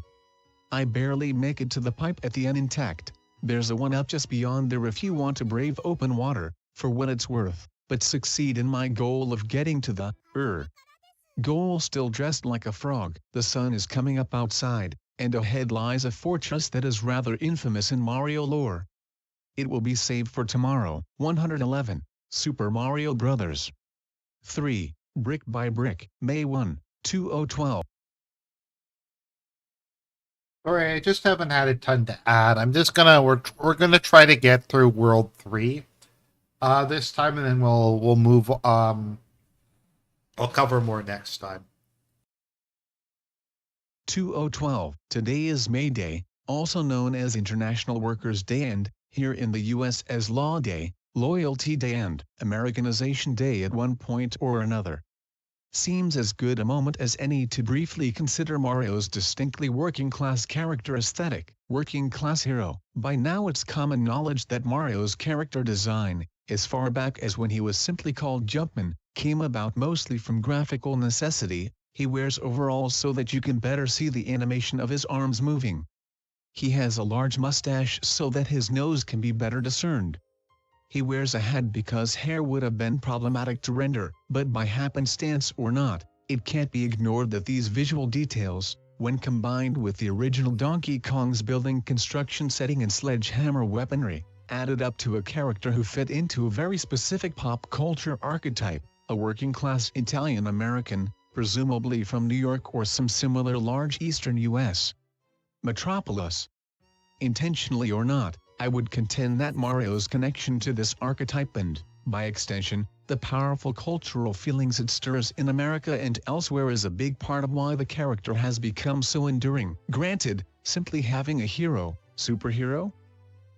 [SPEAKER 3] I barely make it to the pipe at the end intact. There's a one up just beyond there if you want to brave open water, for what it's worth, but succeed in my goal of getting to the goal still dressed like a frog. The sun is coming up outside, and ahead lies a fortress that is rather infamous in Mario lore. It will be saved for tomorrow. 111. Super Mario Bros. 3. Brick by Brick. May 1, 2012.
[SPEAKER 1] Alright, I just haven't had a ton to add. We're gonna try to get through World 3 this time, and then we'll move. I'll cover more next time.
[SPEAKER 3] 2012. Today is May Day, also known as International Workers' Day, and, here in the US, as Law Day, Loyalty Day, and Americanization Day at one point or another. Seems as good a moment as any to briefly consider Mario's distinctly working-class character aesthetic. Working-class hero. By now it's common knowledge that Mario's character design, as far back as when he was simply called Jumpman, came about mostly from graphical necessity. He wears overalls so that you can better see the animation of his arms moving. He has a large mustache so that his nose can be better discerned. He wears a hat because hair would have been problematic to render, but by happenstance or not, it can't be ignored that these visual details, when combined with the original Donkey Kong's building construction setting and sledgehammer weaponry, added up to a character who fit into a very specific pop culture archetype, a working-class Italian-American, presumably from New York or some similar large eastern U.S. metropolis. Intentionally or not, I would contend that Mario's connection to this archetype and, by extension, the powerful cultural feelings it stirs in America and elsewhere is a big part of why the character has become so enduring. Granted, simply having a hero, superhero,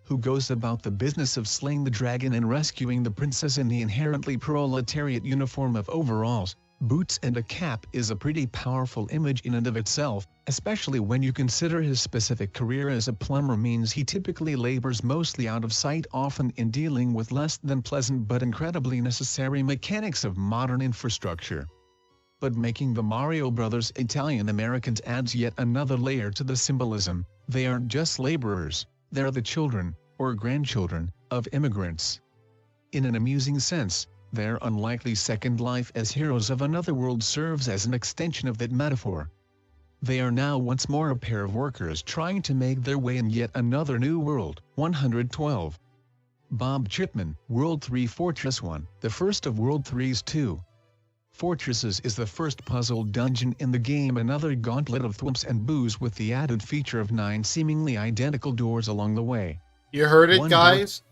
[SPEAKER 3] who goes about the business of slaying the dragon and rescuing the princess in the inherently proletariat uniform of overalls, Boots and a cap is a pretty powerful image in and of itself, especially when you consider his specific career as a plumber means he typically labors mostly out of sight, often in dealing with less than pleasant but incredibly necessary mechanics of modern infrastructure. But making the Mario Brothers Italian-Americans adds yet another layer to the symbolism. They aren't just laborers, they're the children, or grandchildren, of immigrants. In an amusing sense, their unlikely second life as heroes of another world serves as an extension of that metaphor. They are now once more a pair of workers trying to make their way in yet another new world. 112. Bob Chipman, World 3 Fortress 1, the first of World 3's 2 Fortresses is the first puzzle dungeon in the game, another gauntlet of thwomps and boos with the added feature of 9 seemingly identical doors along the way.
[SPEAKER 1] You heard it,
[SPEAKER 3] One
[SPEAKER 1] guys?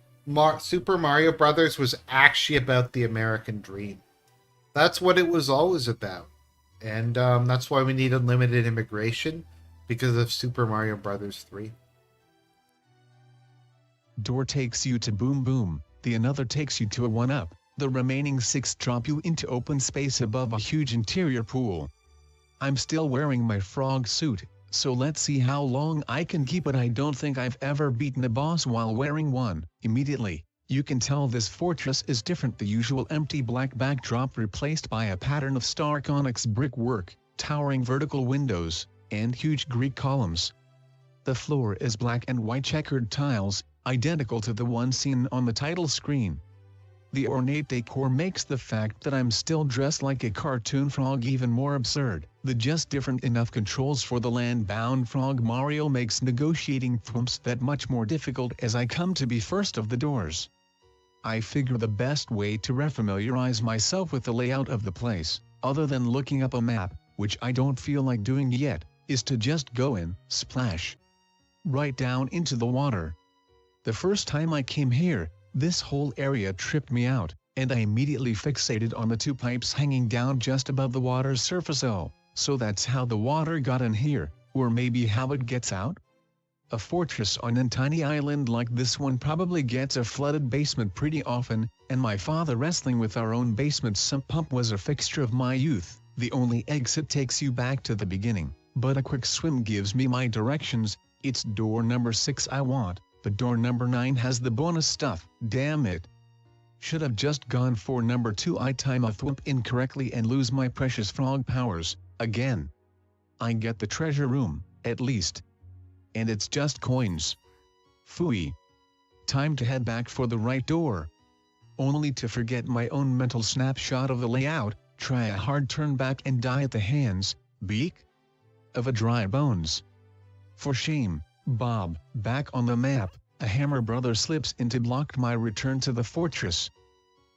[SPEAKER 1] Super Mario Brothers was actually about the American dream. That's what it was always about. And that's why we need unlimited immigration, because of Super Mario Brothers 3.
[SPEAKER 3] Door takes you to Boom Boom, the another takes you to a 1-up. The remaining 6 drop you into open space above a huge interior pool. I'm still wearing my frog suit, so let's see how long I can keep it. I don't think I've ever beaten a boss while wearing one. Immediately, you can tell this fortress is different. The usual empty black backdrop replaced by a pattern of stark onyx brickwork, towering vertical windows, and huge Greek columns. The floor is black and white checkered tiles, identical to the one seen on the title screen. The ornate decor makes the fact that I'm still dressed like a cartoon frog even more absurd. The just different enough controls for the land-bound frog Mario makes negotiating thwomps that much more difficult as I come to be first of the doors. I figure the best way to refamiliarize myself with the layout of the place, other than looking up a map, which I don't feel like doing yet, is to just go in, splash right down into the water. The first time I came here, this whole area tripped me out, and I immediately fixated on the 2 pipes hanging down just above the water's surface. Oh, so that's how the water got in here, or maybe how it gets out? A fortress on a tiny island like this one probably gets a flooded basement pretty often, and my father wrestling with our own basement sump pump was a fixture of my youth. The only exit takes you back to the beginning, but a quick swim gives me my directions. It's door number 6 I want. But door number 9 has the bonus stuff. Damn it. Should have just gone for number 2. I time a thwomp incorrectly and lose my precious frog powers, again. I get the treasure room, at least. And it's just coins. Phooey. Time to head back for the right door. Only to forget my own mental snapshot of the layout, try a hard turn back and die at the hands, of a dry bones. For shame. Bob, back on the map, a hammer brother slips into blocked my return to the fortress.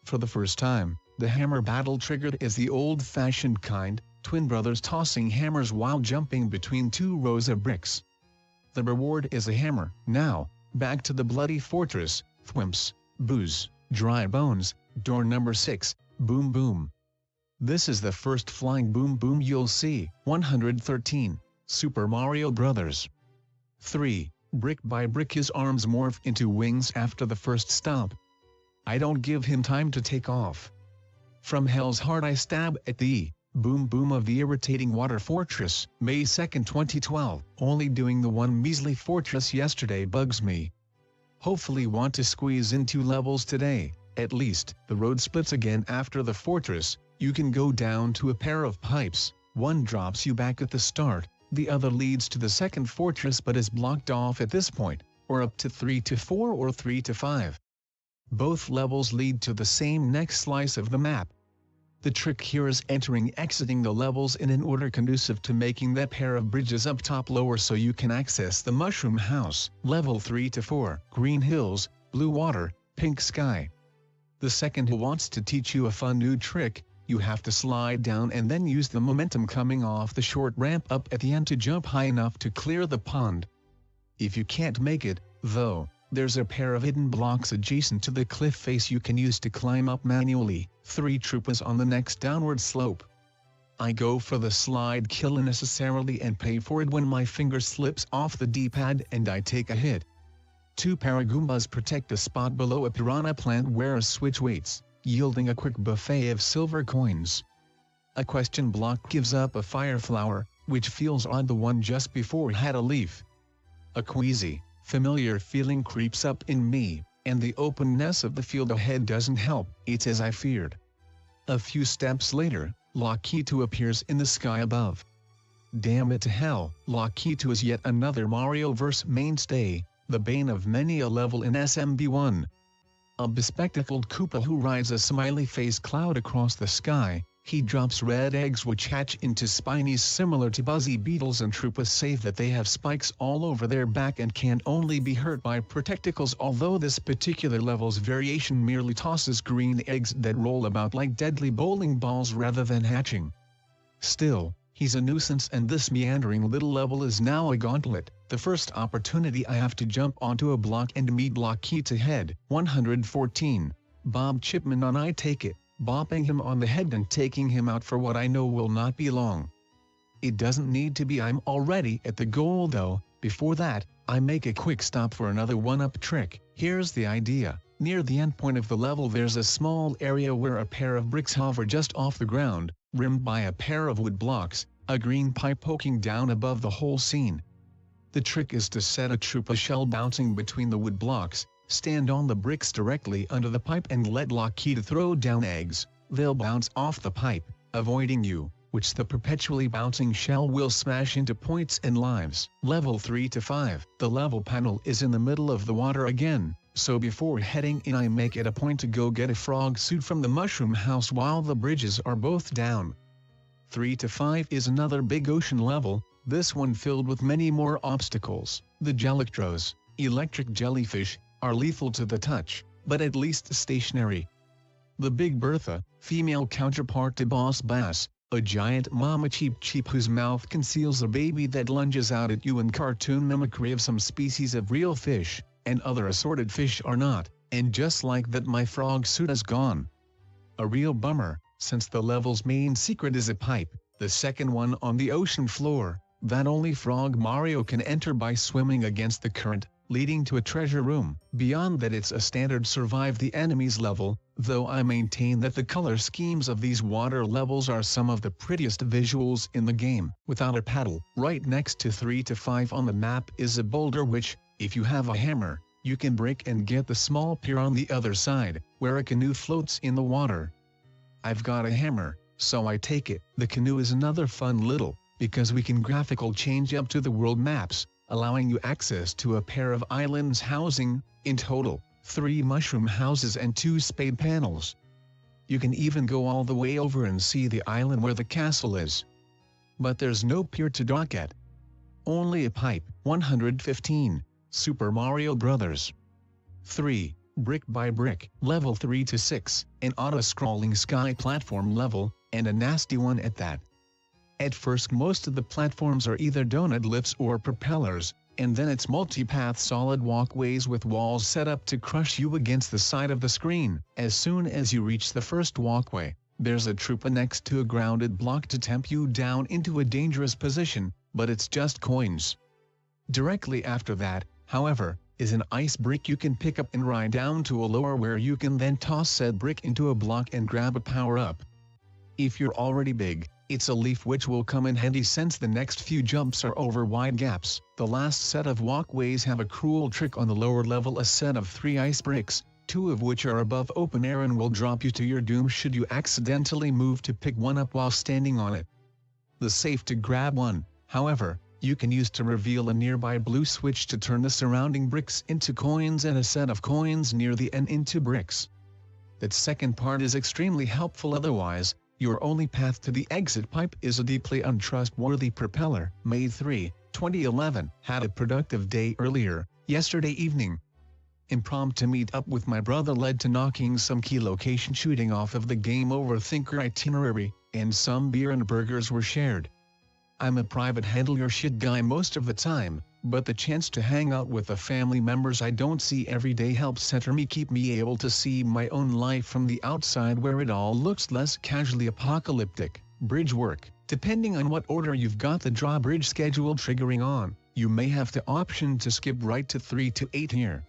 [SPEAKER 3] For the first time, the hammer battle triggered is the old-fashioned kind, twin brothers tossing hammers while jumping between 2 rows of bricks. The reward is a hammer. Now, back to the bloody fortress, thwomps, boos, dry bones, door number 6, Boom Boom. This is the first flying Boom Boom you'll see. 113, Super Mario Brothers. 3. Brick by brick his arms morph into wings after the first stop. I don't give him time to take off. From hell's heart I stab at the Boom Boom of the irritating water fortress. May 2, 2012. Only doing the one measly fortress yesterday bugs me. Hopefully want to squeeze in 2 levels today, at least. The road splits again after the fortress. You can go down to a pair of pipes. One drops you back at the start. The other leads to the second fortress but is blocked off at this point, or up to 3 to 4 or 3 to 5. Both levels lead to the same next slice of the map. The trick here is exiting the levels in an order conducive to making that pair of bridges up top lower so you can access the Mushroom House. Level 3 to 4, green hills, blue water, pink sky. The second who wants to teach you a fun new trick, you have to slide down and then use the momentum coming off the short ramp up at the end to jump high enough to clear the pond. If you can't make it, though, there's a pair of hidden blocks adjacent to the cliff face you can use to climb up manually. 3 troopers on the next downward slope. I go for the slide kill unnecessarily and pay for it when my finger slips off the D-pad and I take a hit. 2 Paragoombas protect the spot below a piranha plant where a switch waits, yielding a quick buffet of silver coins. A question block gives up a fire flower, which feels odd. The one just before had a leaf. A queasy, familiar feeling creeps up in me, and the openness of the field ahead doesn't help. It's as I feared. A few steps later, Lakitu appears in the sky above. Damn it to hell, Lakitu is yet another Mario-verse mainstay, the bane of many a level in SMB1. A bespectacled Koopa who rides a smiley-faced cloud across the sky. He drops red eggs which hatch into spinies similar to buzzy beetles, and Troopas say that they have spikes all over their back and can only be hurt by protecticles, although this particular level's variation merely tosses green eggs that roll about like deadly bowling balls rather than hatching. Still, he's a nuisance, and this meandering little level is now a gauntlet. The first opportunity I have to jump onto a block and meet Lakitu head. 114. Bob Chipman on I take it, bopping him on the head and taking him out for what I know will not be long. It doesn't need to be. I'm already at the goal though. Before that, I make a quick stop for another one-up trick. Here's the idea. Near the end point of the level there's a small area where a pair of bricks hover just off the ground, rimmed by a pair of wood blocks, a green pipe poking down above the whole scene. The trick is to set a Troopa shell bouncing between the wood blocks, stand on the bricks directly under the pipe and let Lakitu throw down eggs. They'll bounce off the pipe, avoiding you, which the perpetually bouncing shell will smash into points and lives. Level 3 to 5. The level panel is in the middle of the water again, so before heading in I make it a point to go get a frog suit from the mushroom house while the bridges are both down. 3 to 5 is another big ocean level, this one filled with many more obstacles. The Jellictros, electric jellyfish, are lethal to the touch, but at least stationary. The Big Bertha, female counterpart to Boss Bass, a giant mama cheep whose mouth conceals a baby that lunges out at you in cartoon mimicry of some species of real fish, and other assorted fish are not, and just like that my frog suit is gone. A real bummer, since the level's main secret is a pipe, the second one on the ocean floor, that only Frog Mario can enter by swimming against the current, leading to a treasure room. Beyond that it's a standard survive the enemies level, though I maintain that the color schemes of these water levels are some of the prettiest visuals in the game. Without a paddle, right next to 3 to 5 on the map is a boulder which, if you have a hammer, you can break and get the small pier on the other side, where a canoe floats in the water. I've got a hammer, so I take it. The canoe is another fun little, because we can graphical change up to the world maps, allowing you access to a pair of islands housing, in total, 3 mushroom houses and 2 spade panels. You can even go all the way over and see the island where the castle is. But there's no pier to dock at. Only a pipe. 115. Super Mario Bros. 3. Brick by Brick. Level 3 to 6. An auto-scrolling sky platform level, and a nasty one at that. At first most of the platforms are either donut lips or propellers, and then it's multi-path solid walkways with walls set up to crush you against the side of the screen. As soon as you reach the first walkway, there's a Troopa next to a grounded block to tempt you down into a dangerous position, but it's just coins. Directly after that, however, is an ice brick you can pick up and ride down to a lower where you can then toss said brick into a block and grab a power-up. If you're already big, it's a leaf which will come in handy since the next few jumps are over wide gaps. The last set of walkways have a cruel trick on the lower level, a set of 3 ice bricks, 2 of which are above open air and will drop you to your doom should you accidentally move to pick one up while standing on it. The safe to grab one, however, you can use to reveal a nearby blue switch to turn the surrounding bricks into coins and a set of coins near the end into bricks. That second part is extremely helpful, otherwise, your only path to the exit pipe is a deeply untrustworthy propeller. May 3, 2011. Had a productive day earlier, yesterday evening. Impromptu meet up with my brother led to knocking some key location shooting off of the Game Over Thinker itinerary, and some beer and burgers were shared. I'm a private handle your shit guy most of the time, but the chance to hang out with the family members I don't see every day helps center me, keep me able to see my own life from the outside where it all looks less casually apocalyptic. Bridge work. Depending on what order you've got the drawbridge schedule triggering on, you may have the option to skip right to 3 to 8 here.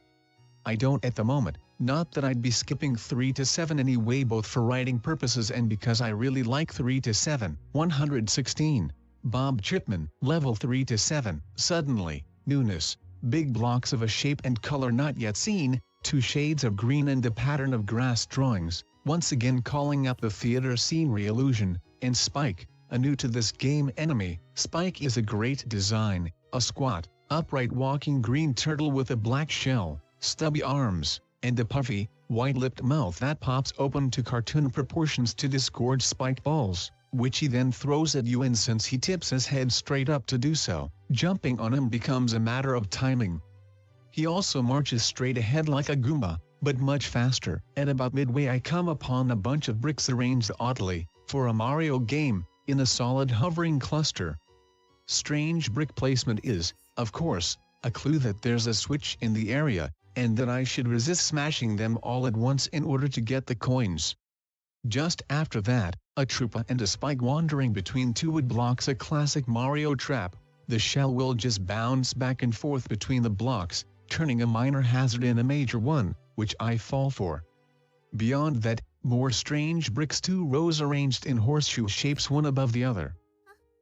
[SPEAKER 3] I don't at the moment, Not that I'd be skipping 3 to 7 anyway, both for writing purposes and because I really like 3 to 7. 116. Bob Chipman, level 3 to 7. Suddenly, newness, big blocks of a shape and color not yet seen, 2 shades of green and a pattern of grass drawings, once again calling up the theater scenery illusion, and Spike, a new to this game enemy. Spike is a great design, a squat, upright walking green turtle with a black shell, stubby arms, and a puffy, white-lipped mouth that pops open to cartoon proportions to disgorge spiked balls, which he then throws at you, and since he tips his head straight up to do so, jumping on him becomes a matter of timing. He also marches straight ahead like a Goomba, but much faster. At about midway I come upon a bunch of bricks arranged oddly, for a Mario game, in a solid hovering cluster. Strange brick placement is, of course, a clue that there's a switch in the area, and that I should resist smashing them all at once in order to get the coins. Just after that, a Troopa and a Spike wandering between 2 wood blocks, a classic Mario trap. The shell will just bounce back and forth between the blocks, turning a minor hazard in a major one, which I fall for. Beyond that, more strange bricks, 2 rows arranged in horseshoe shapes one above the other.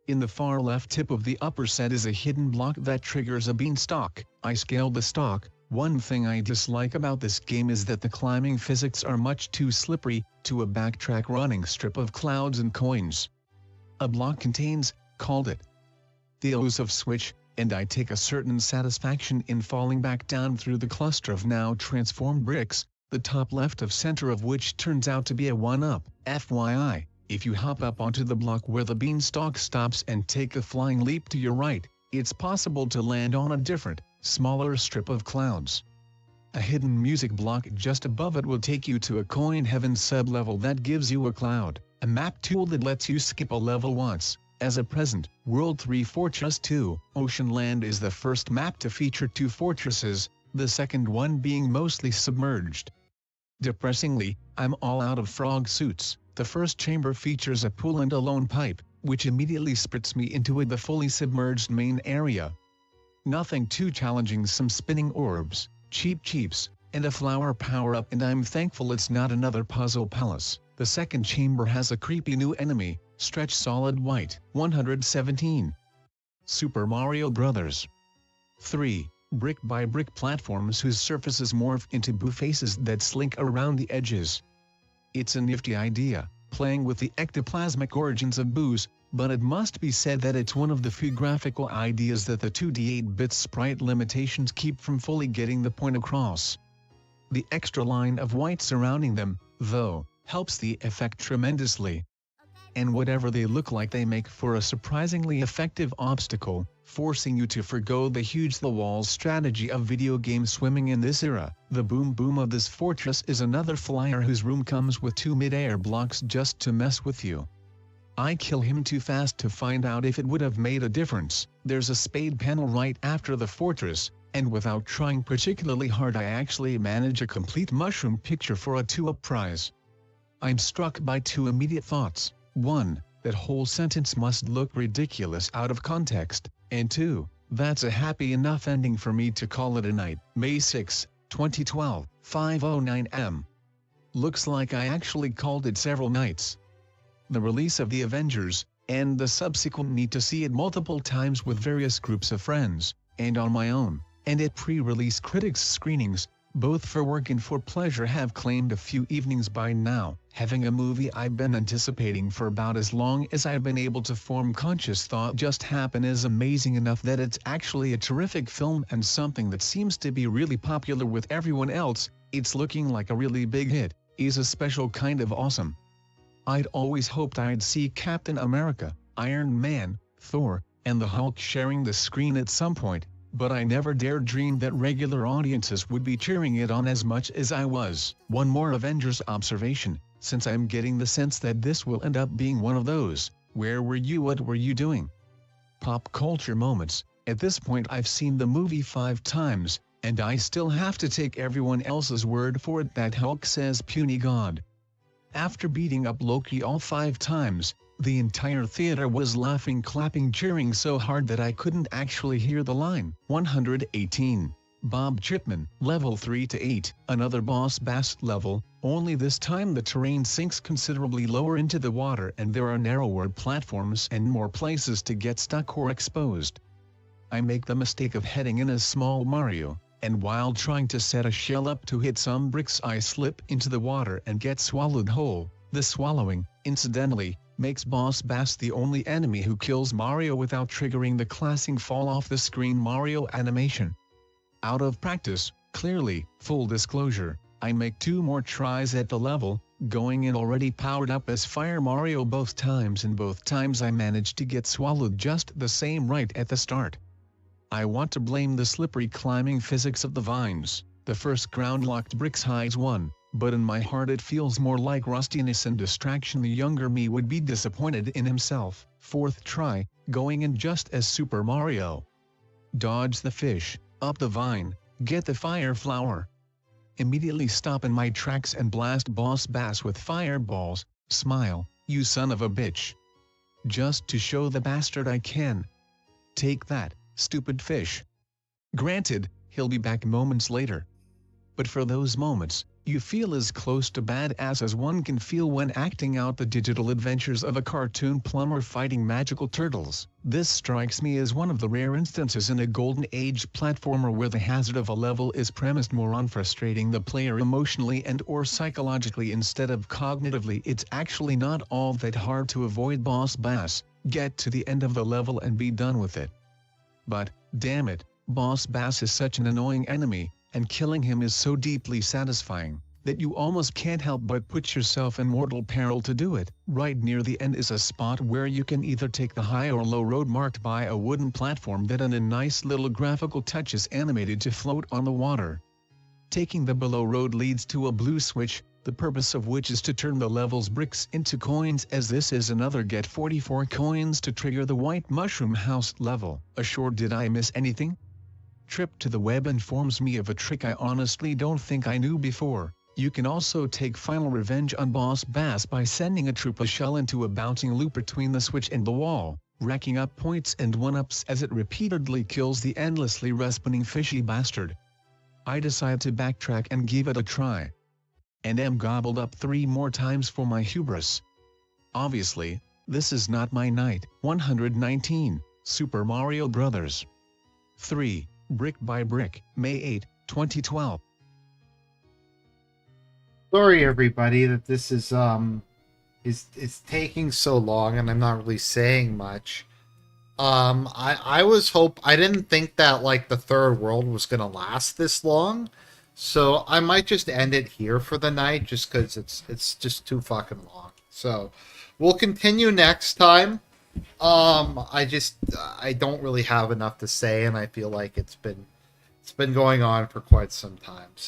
[SPEAKER 3] In the far left tip of the upper set is a hidden block that triggers a beanstalk. I scale the stalk. One thing I dislike about this game is that the climbing physics are much too slippery, to a backtrack running strip of clouds and coins. A block contains, called it, the elusive switch, and I take a certain satisfaction in falling back down through the cluster of now transformed bricks, the top left of center of which turns out to be a 1-up. FYI, if you hop up onto the block where the beanstalk stops and take a flying leap to your right, it's possible to land on a different, smaller strip of clouds. A hidden music block just above it will take you to a coin heaven sub-level that gives you a cloud, a map tool that lets you skip a level once. As a present, World 3 Fortress 2, Ocean Land is the first map to feature 2 fortresses, the second one being mostly submerged. Depressingly, I'm all out of frog suits. The first chamber features a pool and a lone pipe, which immediately spits me into the fully submerged main area. Nothing too challenging, some spinning orbs, cheeps, and a flower power-up, and I'm thankful it's not another puzzle palace. The second chamber has a creepy new enemy, Stretch Solid White. 117. Super Mario Bros. 3. Brick-by-brick platforms whose surfaces morph into boo faces that slink around the edges. It's a nifty idea, playing with the ectoplasmic origins of boos, but it must be said that it's one of the few graphical ideas that the 2D 8-bit sprite limitations keep from fully getting the point across. The extra line of white surrounding them, though, helps the effect tremendously. And whatever they look like, they make for a surprisingly effective obstacle, forcing you to forgo the huge-the-walls strategy of video game swimming in this era. The boom of this fortress is another flyer whose room comes with 2 mid-air blocks just to mess with you. I kill him too fast to find out if it would have made a difference. There's a spade panel right after the fortress, and without trying particularly hard I actually manage a complete mushroom picture for a 2-up prize. I'm struck by 2 immediate thoughts. 1. That whole sentence must look ridiculous out of context, and 2. That's a happy enough ending for me to call it a night. May 6, 2012, 5:09 am. Looks like I actually called it several nights. The release of The Avengers, and the subsequent need to see it multiple times with various groups of friends, and on my own, and at pre-release critics screenings, both for work and for pleasure, have claimed a few evenings by now. Having a movie I've been anticipating for about as long as I've been able to form conscious thought just happen is amazing enough that it's actually a terrific film and something that seems to be really popular with everyone else. It's looking like a really big hit, is a special kind of awesome. I'd always hoped I'd see Captain America, Iron Man, Thor, and the Hulk sharing the screen at some point, but I never dared dream that regular audiences would be cheering it on as much as I was. One more Avengers observation, since I'm getting the sense that this will end up being one of those, where were you, what were you doing? Pop culture moments. At this point I've seen the movie 5 times, and I still have to take everyone else's word for it that Hulk says puny god. After beating up Loki all 5 times, the entire theater was laughing, clapping, cheering so hard that I couldn't actually hear the line. 118. Bob Chipman, level 3 to 8, another boss bass level, only this time the terrain sinks considerably lower into the water and there are narrower platforms and more places to get stuck or exposed. I make the mistake of heading in as small Mario, and while trying to set a shell up to hit some bricks I slip into the water and get swallowed whole. The swallowing, incidentally, makes Boss Bass the only enemy who kills Mario without triggering the classic fall off the screen Mario animation. Out of practice, clearly, full disclosure, I make 2 more tries at the level, going in already powered up as Fire Mario both times and both times I managed to get swallowed just the same right at the start. I want to blame the slippery climbing physics of the vines, the first ground-locked bricks hides one, but in my heart it feels more like rustiness and distraction. The younger me would be disappointed in himself. 4th try, going in just as Super Mario. Dodge the fish, up the vine, get the fire flower. Immediately stop in my tracks and blast Boss Bass with fireballs. Smile, you son of a bitch. Just to show the bastard I can. Take that, stupid fish. Granted, he'll be back moments later. But for those moments, you feel as close to badass as one can feel when acting out the digital adventures of a cartoon plumber fighting magical turtles. This strikes me as one of the rare instances in a golden age platformer where the hazard of a level is premised more on frustrating the player emotionally and or psychologically instead of cognitively. It's actually not all that hard to avoid Boss Bass, get to the end of the level and be done with it. But, damn it, Boss Bass is such an annoying enemy, and killing him is so deeply satisfying, that you almost can't help but put yourself in mortal peril to do it. Right near the end is a spot where you can either take the high or low road marked by a wooden platform that in a nice little graphical touch is animated to float on the water. Taking the below road leads to a blue switch, the purpose of which is to turn the level's bricks into coins, as this is another get 44 coins to trigger the White Mushroom House level. Assured, did I miss anything? Trip to the web informs me of a trick I honestly don't think I knew before. You can also take final revenge on Boss Bass by sending a troop of shell into a bouncing loop between the switch and the wall, racking up points and 1-ups as it repeatedly kills the endlessly respawning fishy bastard. I decide to backtrack and give it a try. And am gobbled up 3 more times for my hubris. Obviously, this is not my night. 119, Super Mario Bros. 3, Brick by Brick, May 8, 2012.
[SPEAKER 1] Sorry everybody that this is taking so long and I'm not really saying much. I didn't think that like the third world was gonna last this long. So I might just end it here for the night just because it's just too fucking long. So we'll continue next time. I don't really have enough to say and I feel like it's been going on for quite some time. So